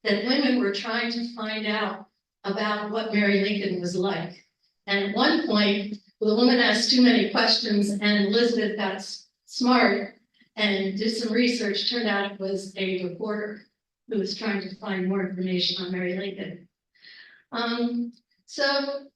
that women were trying to find out about what Mary Lincoln was like. And at one point, the woman asked too many questions, and Elizabeth got smart and did some research. Turned out it was a reporter who was trying to find more information on Mary Lincoln. So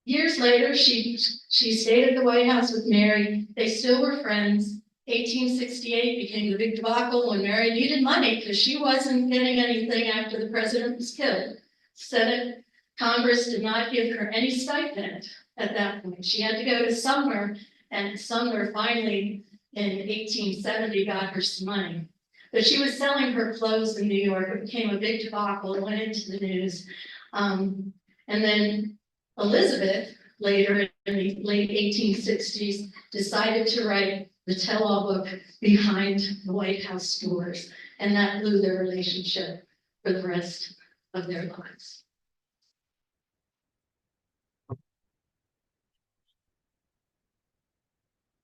years later, she stayed at the White House with Mary. They still were friends. 1868 became the big debacle when Mary needed money because she wasn't getting anything after the president was killed. Senate, Congress did not give her any stipend at that point. She had to go to Sumner, and Sumner finally in 1870 got her some money. But she was selling her clothes in New York. It became a big debacle. It went into the news. And then Elizabeth, later in the late 1860s, decided to write the tell-all book behind the White House doors. And that blew their relationship for the rest of their lives.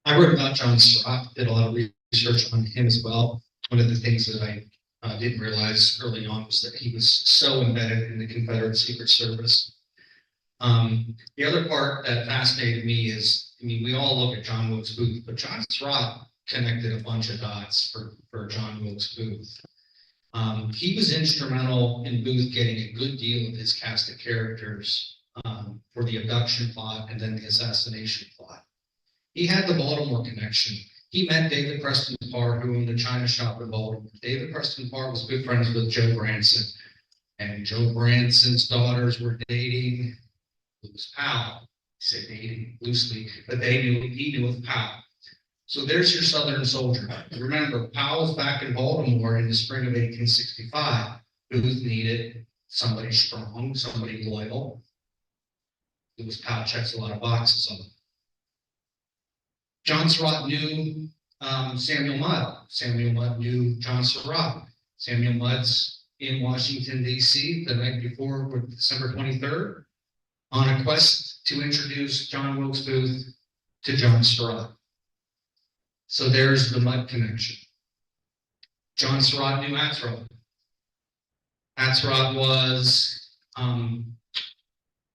I wrote about John Surratt, did a lot of research on him as well. One of the things that I didn't realize early on was that he was so embedded in the Confederate Secret Service. The other part that fascinated me is, I mean, we all look at John Wilkes Booth, but John Surratt connected a bunch of dots for John Wilkes Booth. He was instrumental in Booth getting a good deal of his cast of characters for the abduction plot and then the assassination plot. He had the Baltimore connection. He met David Preston Parr, who owned a china shop in Baltimore. David Preston Parr was good friends with Joe Branson, and Joe Branson's daughters were dating Louis Powell. He said dating loosely, but he knew of Powell. So there's your Southern soldier. Remember, Powell's back in Baltimore in the spring of 1865. Booth needed somebody strong, somebody loyal. Louis Powell checks a lot of boxes on him. John Surratt knew Samuel Mudd. Samuel Mudd knew John Surratt. Samuel Mudd's in Washington, D.C. the night before, December 23rd, on a quest to introduce John Wilkes Booth to John Surratt. So there's the Mudd connection. John Surratt knew Atzerodt. Atzerodt was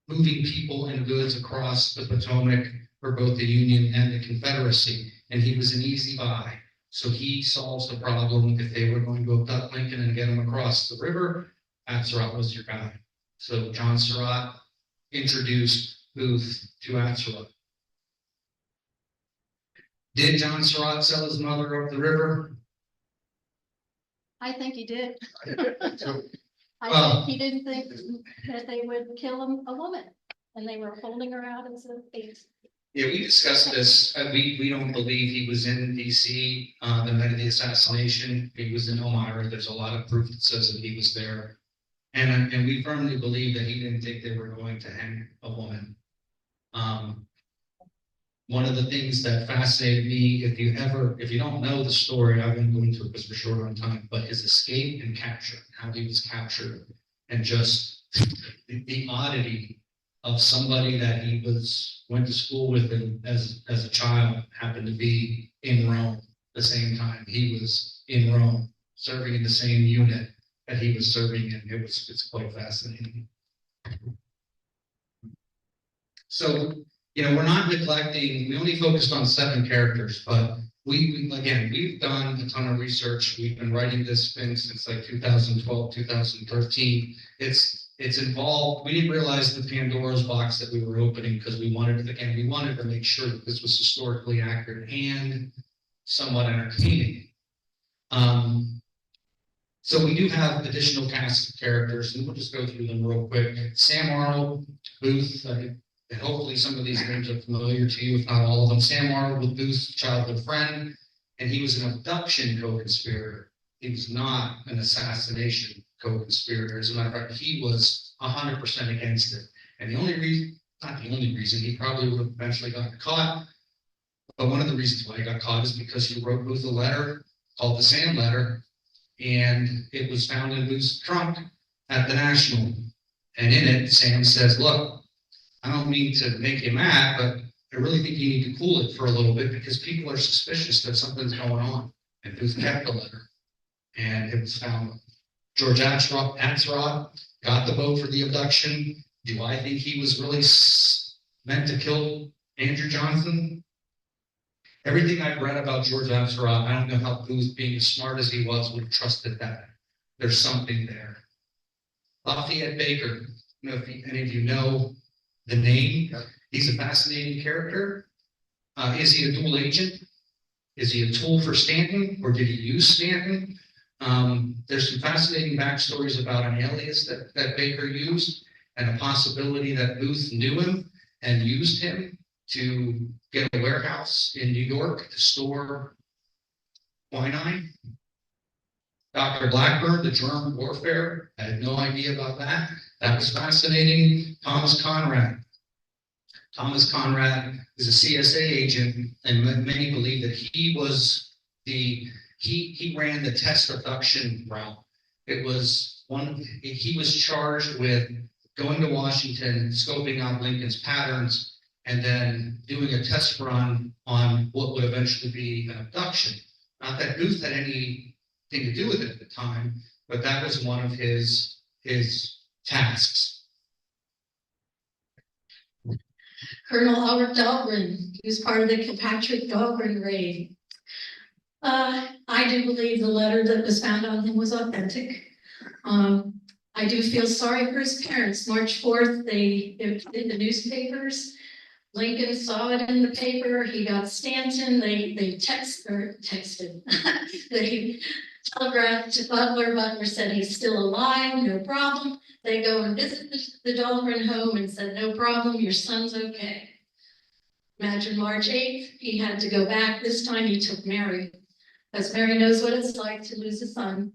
moving people and goods across the Potomac for both the Union and the Confederacy, and he was an easy buy. So he solves the problem. If they were going to abduct Lincoln and get him across the river, Atzerodt was your guy. So John Surratt introduced Booth to Atzerodt. Did John Surratt sell his mother up the river? I think he did. So, I think he didn't think that they would kill a woman, and they were holding her out as a bait. Yeah, we discussed this. We don't believe he was in DC the night of the assassination. He was in Elmira. There's a lot of proof that says that he was there. And we firmly believe that he didn't think they were going to hang a woman. One of the things that fascinated me, if you don't know the story, I won't go into it because we're short on time, but his escape and capture, how he was captured, and just the oddity of somebody that he went to school with him as a child, happened to be in Rome the same time. He was in Rome, serving in the same unit that he was serving in. It's quite fascinating. So, we're not neglecting, we only focused on 7 characters, but we've done a ton of research. We've been writing this thing since like 2012, 2013. It's involved, we didn't realize the Pandora's box that we were opening because we wanted to make sure that this was historically accurate and somewhat entertaining. So we do have additional cast of characters, and we'll just go through them real quick. Sam Arnold, Booth, and hopefully some of these names are familiar to you, if not all of them. Sam Arnold was Booth's childhood friend, and he was an abduction co-conspirator. He was not an assassination co-conspirator. As a matter of fact, he was 100% against it. And the only reason, not the only reason, he probably would have eventually gotten caught, but one of the reasons why he got caught is because he wrote Booth a letter called the Sam Letter, and it was found in Booth's trunk at the National. And in it, Sam says, look, I don't mean to make you mad, but I really think you need to cool it for a little bit because people are suspicious that something's going on. And Booth kept the letter, and it was found. George Axelrod got the vote for the abduction. Do I think he was really meant to kill Andrew Johnson? Everything I've read about George Axelrod, I don't know how Booth, being as smart as he was, would have trusted that. There's something there. Lafayette Baker, I don't know if any of you know the name. He's a fascinating character. Is he a dual agent? Is he a tool for Stanton, or did he use Stanton? There's some fascinating backstories about an alias that Baker used, and a possibility that Booth knew him and used him to get a warehouse in New York to store quinine. Dr. Blackburn, the germ warfare, I had no idea about that. That was fascinating. Thomas Conrad. Thomas Conrad is a CSA agent, and many believe that he was he ran the test abduction route. He was charged with going to Washington, scoping out Lincoln's patterns, and then doing a test run on what would eventually be an abduction. Not that Booth had anything to do with it at the time, but that was one of his tasks. Colonel Albert Dahlgren, he was part of the Kilpatrick Dahlgren raid. I do believe the letter that was found on him was authentic. I do feel sorry for his parents. March 4th, they did the newspapers. Lincoln saw it in the paper. He got Stanton. They texted. They telegraphed to Butler. Butler said he's still alive, no problem. They go and visit the Dahlgren home and said, no problem, your son's okay. Imagine March 8th, he had to go back. This time he took Mary, because Mary knows what it's like to lose a son.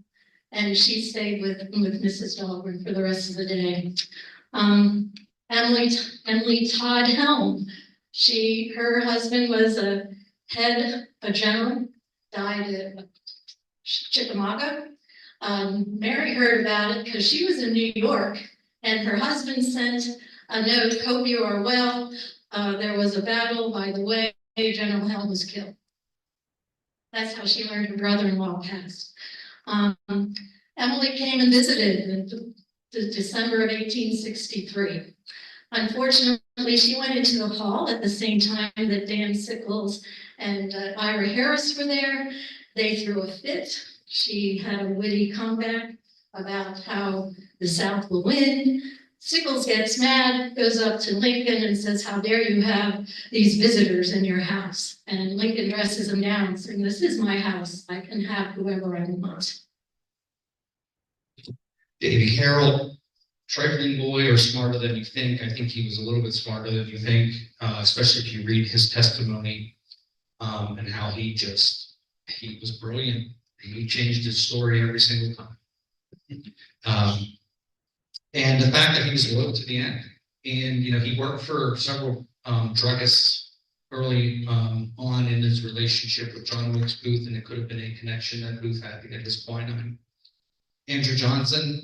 And she stayed with Mrs. Dahlgren for the rest of the day. Emily Todd Helm, her husband was a general, died at Chickamauga. Mary heard about it because she was in New York, and her husband sent a note, hope you are well. There was a battle, by the way, General Helm was killed. That's how she learned her brother-in-law passed. Emily came and visited in December of 1863. Unfortunately, she went into the hall at the same time that Dan Sickles and Ira Harris were there. They threw a fit. She had a witty comeback about how the South will win. Sickles gets mad, goes up to Lincoln and says, how dare you have these visitors in your house? And Lincoln dresses him down, saying, this is my house. I can have whoever I want. Davy Harold, trifling boy or smarter than you think. I think he was a little bit smarter than you think, especially if you read his testimony and how he was brilliant. He changed his story every single time. And the fact that he was loyal to the end. And, he worked for several druggists early on in his relationship with John Wilkes Booth, and it could have been a connection that Booth had to get his quinine. Andrew Johnson.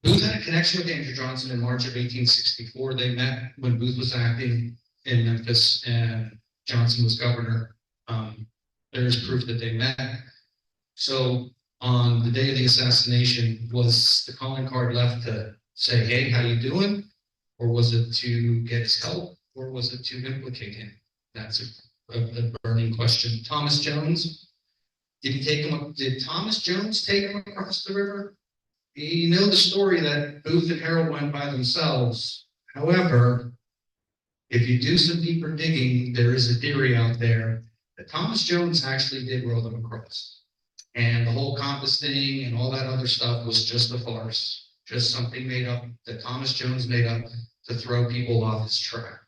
Booth had a connection with Andrew Johnson in March of 1864. They met when Booth was acting in Memphis and Johnson was governor. there is proof that they met. So on the day of the assassination, was the calling card left to say, hey, how you doing? Or was it to get his help? Or was it to implicate him? That's a burning question. Thomas Jones, did Thomas Jones take him across the river? You know the story that Booth and Harold went by themselves. However, if you do some deeper digging, there is a theory out there that Thomas Jones actually did row them across. And the whole compass thing and all that other stuff was just a farce, just something made up that Thomas Jones made up to throw people off his track.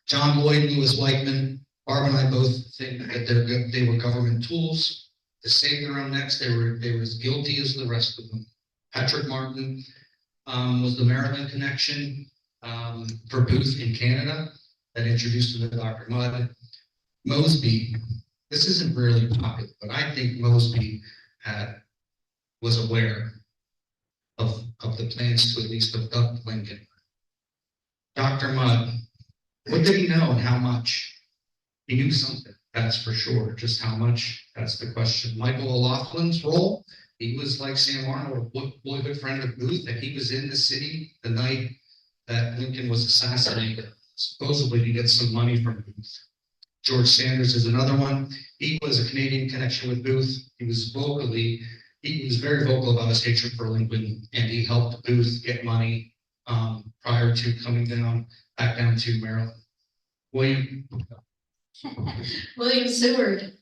John Lloyd and Lewis Weichman, Barb and I both think that they were government tools to save their own necks. They were as guilty as the rest of them. Patrick Martin was the Maryland connection for Booth in Canada that introduced him to Dr. Mudd. Mosby, this isn't really popular, but I think Mosby was aware of the plans to at least abduct Lincoln. Dr. Mudd, what did he know and how much? He knew something, that's for sure. Just how much, that's the question. Michael O'Loughlin's role, he was like Sam Arnold, a boyhood friend of Booth, and he was in the city the night that Lincoln was assassinated, supposedly to get some money from Booth. George Sanders is another one. He was a Canadian connection with Booth. He was very vocal about his hatred for Lincoln, and he helped Booth get money prior to coming back down to Maryland. William Seward.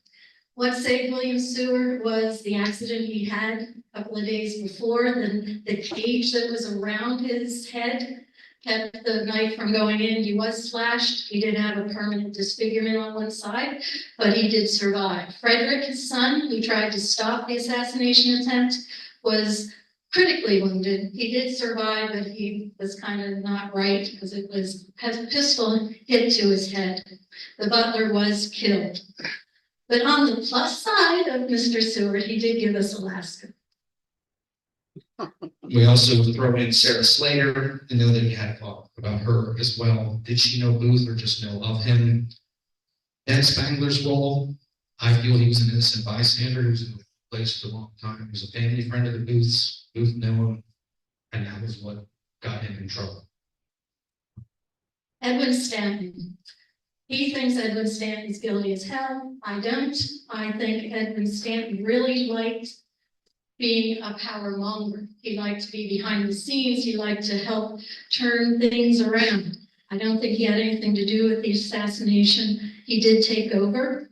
What saved William Seward was the accident he had a couple of days before. The cage that was around his head kept the knife from going in. He was slashed. He did have a permanent disfigurement on one side, but he did survive. Frederick, his son, who tried to stop the assassination attempt, was critically wounded. He did survive, but he was kind of not right because it was a pistol hit to his head. The butler was killed. But on the plus side of Mr. Seward, he did give us Alaska. We also throw in Sarah Slater. I know that you had talked about her as well. Did she know Booth or just know of him? Ed Spangler's role, I feel he was an innocent bystander who was in the place for a long time. He was a family friend of the Booths. Booth knew him, and that was what got him in trouble. Edwin Stanton. He thinks Edwin Stanton is guilty as hell. I don't. I think Edwin Stanton really liked being a power monger. He liked to be behind the scenes. He liked to help turn things around. I don't think he had anything to do with the assassination. He did take over.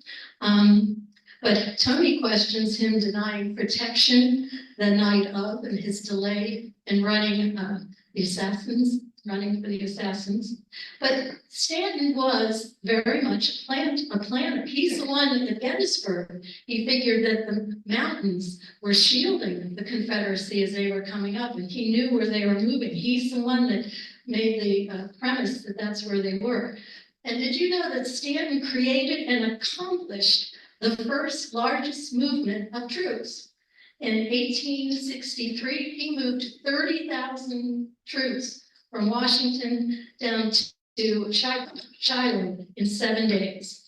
But Tony questions him denying protection the night of and his delay in running running for the assassins. But Stanton was very much a planner. He's the one at Gettysburg. He figured that the mountains were shielding the Confederacy as they were coming up, and he knew where they were moving. He's the one that made the premise that that's where they were. And did you know that Stanton created and accomplished the first largest movement of troops? In 1863, he moved 30,000 troops from Washington down to Shiloh in 7 days.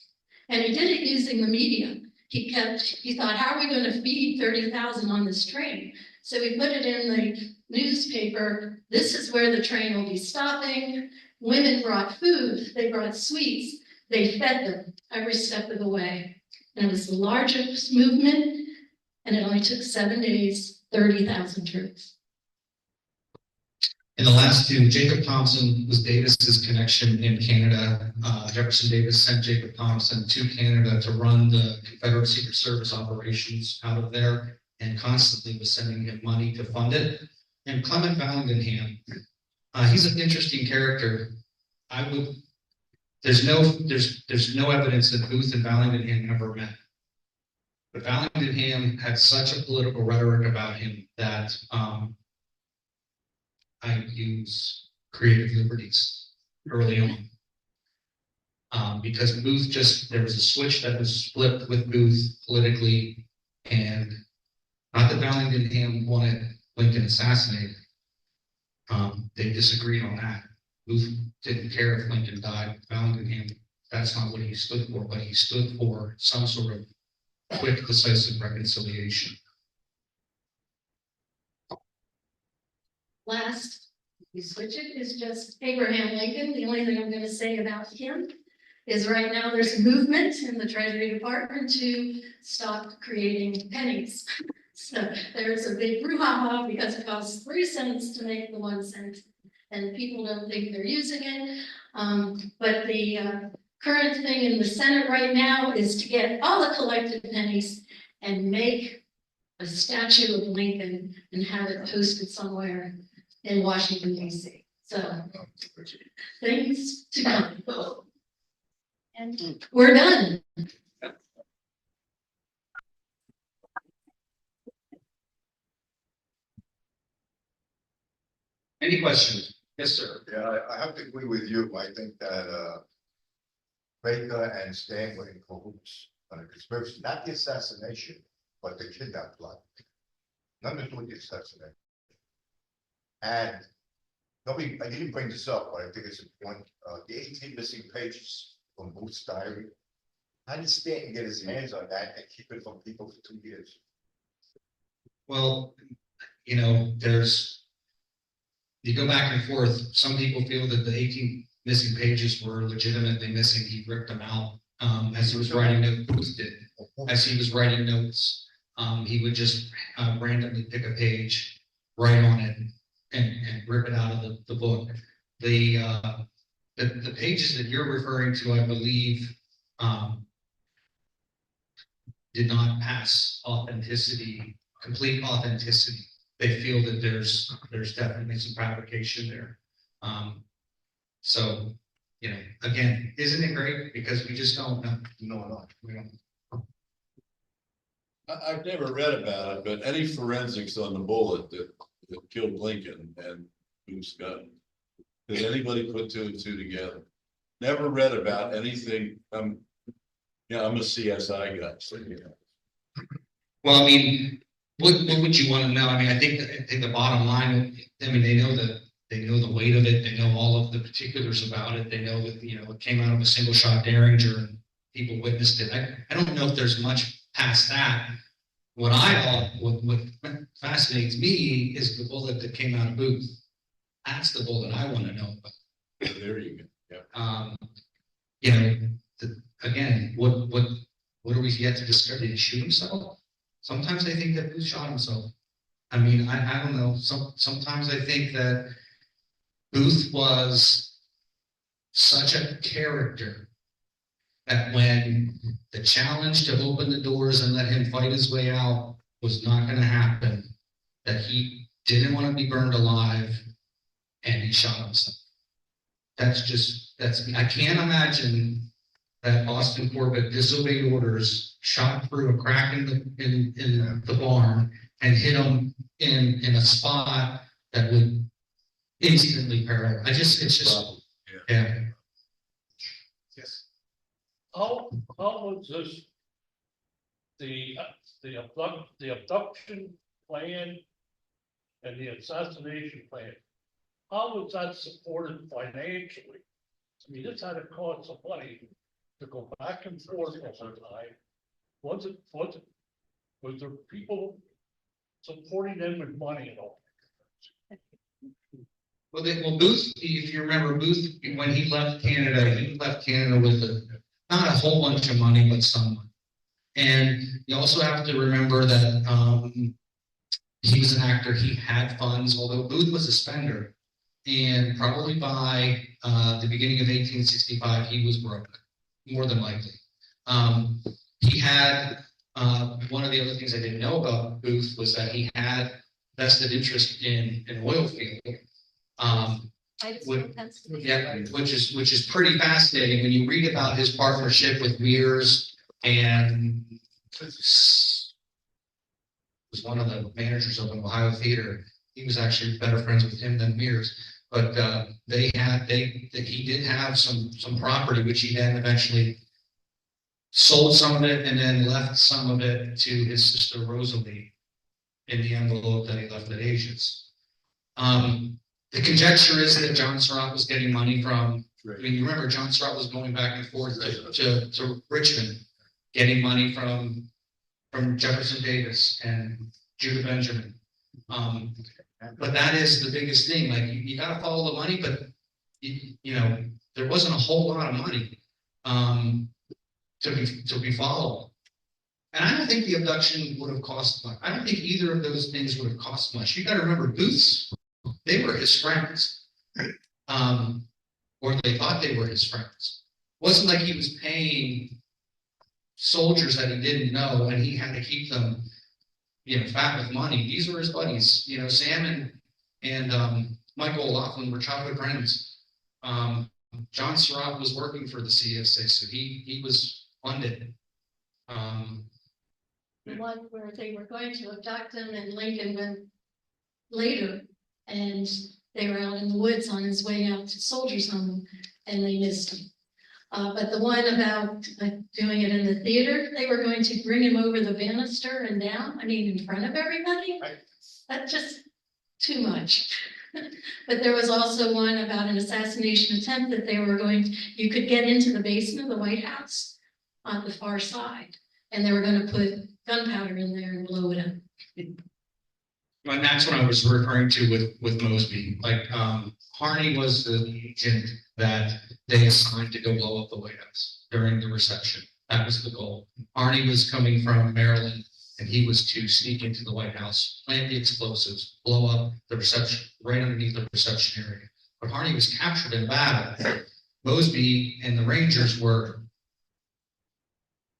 And he did it using the media. He thought, how are we going to feed 30,000 on this train? So he put it in the newspaper, this is where the train will be stopping. Women brought food, they brought sweets, they fed them every step of the way. And it was the largest movement, and it only took 7 days, 30,000 troops. In the last two, Jacob Thompson was Davis's connection in Canada. Jefferson Davis sent Jacob Thompson to Canada to run the Confederate Secret Service operations out of there, and constantly was sending him money to fund it. And Clement Vallandigham, he's an interesting character. There's no evidence that Booth and Vallandigham ever met. But Vallandigham had such a political rhetoric about him that I use creative liberties early on. Because Booth there was a switch that was flipped with Booth politically, and not that Vallandigham wanted Lincoln assassinated. They disagreed on that. Booth didn't care if Lincoln died. Vallandigham that's not what he stood for, but he stood for some sort of quick, decisive reconciliation. Last, we switch it, is just Abraham Lincoln. The only thing I'm gonna say about him is right now there's a movement in the Treasury Department to stop creating pennies. So there's a big brouhaha because it costs 3 cents to make the 1 cent. And people don't think they're using it. But the current thing in the Senate right now is to get all the collected pennies and make a statue of Lincoln and have it hosted somewhere in Washington, DC. So things to come. And we're done. Any questions? Yes, sir. Yeah, I have to agree with you. I think that Baker and Stan were in cahoots on a conspiracy, not the assassination, but the kidnap plot. Nothing to do with the assassination. And nobody, I didn't bring this up, but I think it's important. The 18 missing pages from Booth's diary. How did Stanton get his hands on that and keep it from people for 2 years? Well, you know, you go back and forth. Some people feel that the 18 missing pages were legitimately missing. He ripped them out as he was writing notes. Booth did. As he was writing notes, he would just randomly pick a page, write on it, and rip it out of the book. The pages that you're referring to, I believe, did not pass authenticity, complete authenticity. They feel that there's definitely some fabrication there. So, you know, again, isn't it great? Because we just don't know. No. We don't. I've never read about it, but any forensics on the bullet that killed Lincoln and Booth's gun? Did anybody put 2 and 2 together? Never read about anything. Yeah, I'm a CSI guy, so you know. Well, I mean, what would you want to know? I mean, I think the bottom line, I mean, they know the weight of it, they know all of the particulars about it, they know that, you know, it came out of a single shot Derringer and people witnessed it. I don't know if there's much past that. What fascinates me is the bullet that came out of Booth. That's the bullet I want to know about. There you go. Yeah. You know, again, what are we yet to discover? Did he shoot himself? Sometimes I think that Booth shot himself. I mean, I don't know. Sometimes I think that Booth was such a character that when the challenge to open the doors and let him fight his way out was not going to happen, that he didn't want to be burned alive and he shot himself. I can't imagine that Austin Corbett disobeyed orders, shot through a crack in the barn and hit him in a spot that would instantly paralyze. It's just, yeah. Yes. How was this, the abduction plan and the assassination plan, how was that supported financially? I mean, this had to cost some money to go back and forth over time. Was there people supporting them with money at all? Well, Booth, if you remember, Booth, when he left Canada with not a whole bunch of money, but some money. And you also have to remember that he was an actor, he had funds, although Booth was a spender. And probably by the beginning of 1865, he was broke, more than likely. He had, one of the other things I didn't know about Booth was that he had vested interest in an oil field. Which is pretty fascinating when you read about his partnership with Mears, and was one of the managers of an Ohio theater. He was actually better friends with him than Mears. But he did have some property which he then eventually sold some of it and then left some of it to his sister Rosalie in the envelope that he left at Asia's. The conjecture is that John Surratt was getting money from, I mean, you remember John Surratt was going back and forth to Richmond, getting money from Jefferson Davis and Judah Benjamin. But that is the biggest thing, like, you gotta follow the money, but you know, there wasn't a whole lot of money, to be followed. And I don't think the abduction would have cost much. I don't think either of those things would have cost much. You gotta remember, Booth's, they were his friends. Or they thought they were his friends. Wasn't like he was paying soldiers that he didn't know and he had to keep them, you know, fat with money. These were his buddies. You know, Sam and Michael O'Loughlin were childhood friends. John Surratt was working for the CSA, so he was funded. The one where they were going to abduct him and Lincoln went later and they were out in the woods on his way out to Soldiers Home and they missed him. But the one about doing it in the theater, they were going to bring him over the banister and down, I mean, in front of everybody. Right. That's just too much. But there was also one about an assassination attempt that they were going, you could get into the basement of the White House on the far side. And they were going to put gunpowder in there and blow it up. And that's what I was referring to with Mosby. Like, Harney was the agent that they assigned to go blow up the White House during the reception. That was the goal. Harney was coming from Maryland, and he was to sneak into the White House, plant the explosives, blow up the reception, right underneath the reception area. But Harney was captured in battle. Mosby and the Rangers were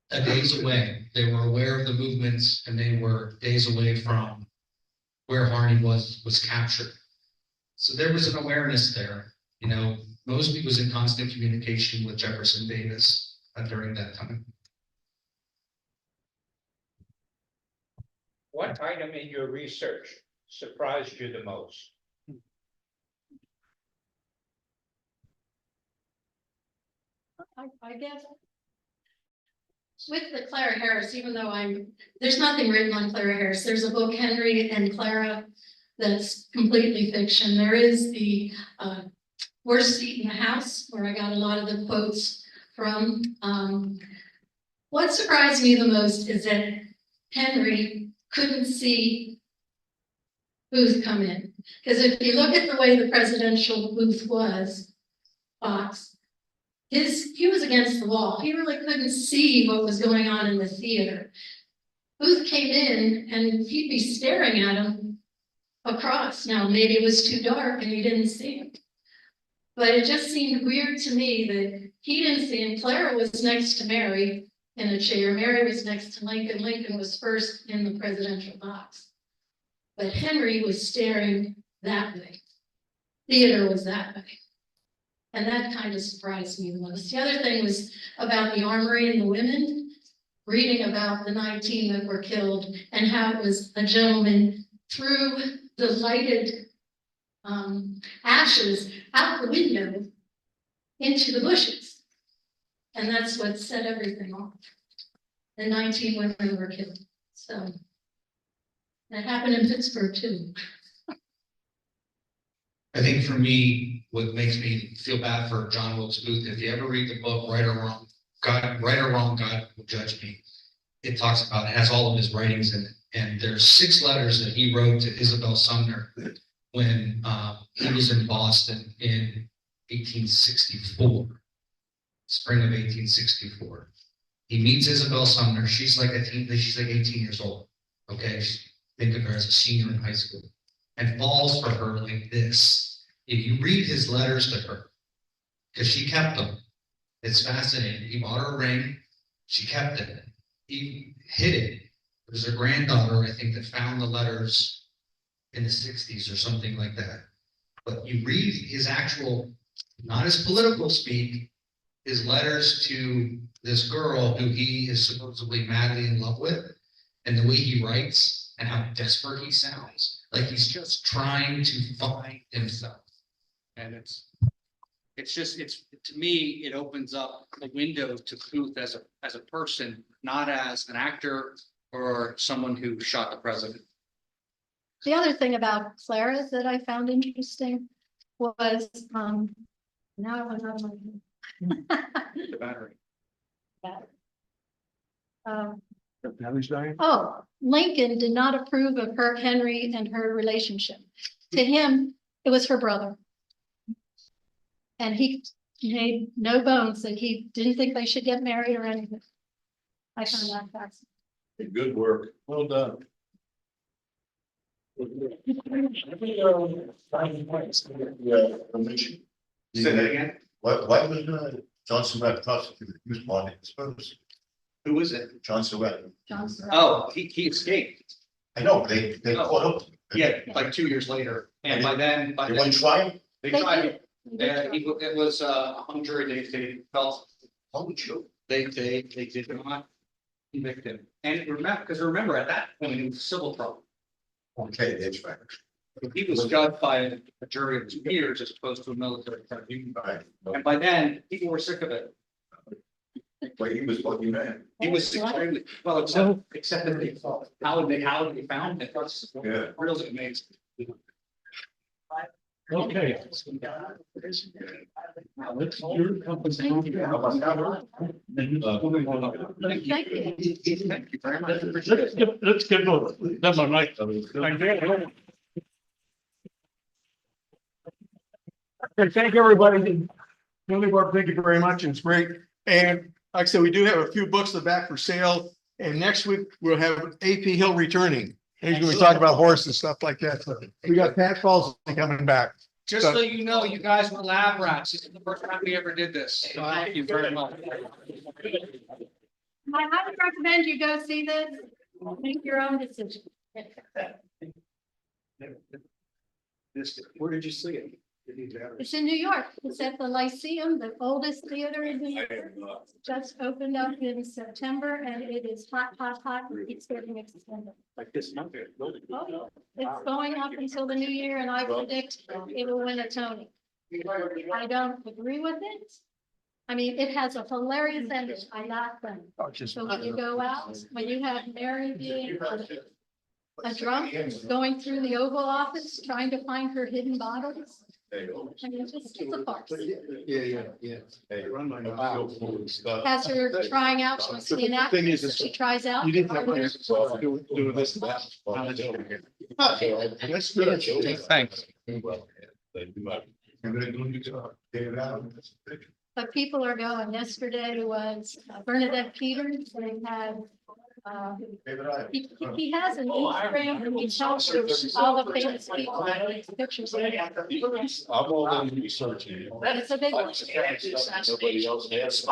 a days away. They were aware of the movements, and they were days away from where Harney was captured. So there was an awareness there. You know, Mosby was in constant communication with Jefferson Davis during that time. What item in your research surprised you the most? I guess with the Clara Harris, even though there's nothing written on Clara Harris, there's a book, Henry and Clara, that's completely fiction. There is the worst seat in the house, where I got a lot of the quotes from. What surprised me the most is that Henry couldn't see Booth come in. Because if you look at the way the presidential booth was, box, he was against the wall. He really couldn't see what was going on in the theater. Booth came in and he'd be staring at him across. Now, maybe it was too dark and he didn't see him. But it just seemed weird to me that he didn't see him. Clara was next to Mary in a chair. Mary was next to Lincoln. Lincoln was first in the presidential box. But Henry was staring that way. Theater was that way. And that kind of surprised me the most. The other thing was about the armory and the women, reading about the 19 that were killed and how it was a gentleman threw the lighted ashes out the window into the bushes. And that's what set everything off. The 19 women were killed. So that happened in Pittsburgh too. I think for me, what makes me feel bad for John Wilkes Booth, if you ever read the book, Right or Wrong, God will judge me. It talks about, it has all of his writings in it. And there's 6 letters that he wrote to Isabel Sumner when he was in Boston in 1864, spring of 1864. He meets Isabel Sumner. She's like 18 years old. Okay, think of her as a senior in high school, and falls for her like this. If you read his letters to her, because she kept them, it's fascinating. He bought her a ring, she kept it. He hid it. It was her granddaughter, I think, that found the letters in the 60s or something like that. But you read his actual, not his political speak, his letters to this girl who he is supposedly madly in love with, and the way he writes and how desperate he sounds, like he's just trying to find himself. And to me, it opens up a window to Booth as a person, not as an actor or someone who shot the president. The other thing about Clara that I found interesting was, now I went out of my The battery. head. Um, Family's dying? Oh, Lincoln did not approve of her, Henry and her relationship. To him, it was her brother. And he made no bones that he didn't think they should get married or anything. I found that fascinating. Good work. Well done. Say that again? Why was John Surratt prosecuted? He was bonded disposed. Who was it? John Surratt. John Surratt. Oh, he escaped. I know, they Oh. caught up. Yeah, like 2 years later. And by then, They went trial? they They tried, did. They did try. it was a hung jury. They felt, Holy shit. they did not convict him. And remember, at that point, it was a civil trial. Okay, that's right. He was judged by a jury of 2 years as opposed to a military tribunal. Right. And by then, people were sick of it. But he was lucky man. He was extremely, well, except that they how they found it. That's Yeah. really amazing. Okay. Thank you. Thank you very much. Let's give them a night. Okay, thank you, everybody. Billy Barb, thank you very much. It's great. And like I said, we do have a few books in the back for sale. And next week we'll have AP Hill returning. He's going to talk about horse and stuff like that. So we got Pat Falls coming back. Just so you know, you guys were lab rats. This is the first time we ever did this. So thank you very much. I would recommend you go see this, make your own decision. Where did you see it? It's in New York. It's at the Lyceum, the oldest theater in New York. Just opened up in September and it is hot, hot, hot. It's getting extended. Like this month. Oh, yeah. It's going up until the new year and I predict it will win a Tony. I don't agree with it. I mean, it has a hilarious ending. I laugh them. So when you go out, when you have Mary being a drunk going through the Oval Office, trying to find her hidden bottles. I mean, it's a farce. Yeah. Hey, Run my stuff. Has her trying out, she wants to be an Thing actress, is, so she tries out. You didn't have to do this and that. That's good. Thanks. But people are going. Yesterday was Bernadette Peters. They had, he has an Instagram and he tells you all the famous people that takes pictures. I'm all in researching. It's a big one. Nobody else has.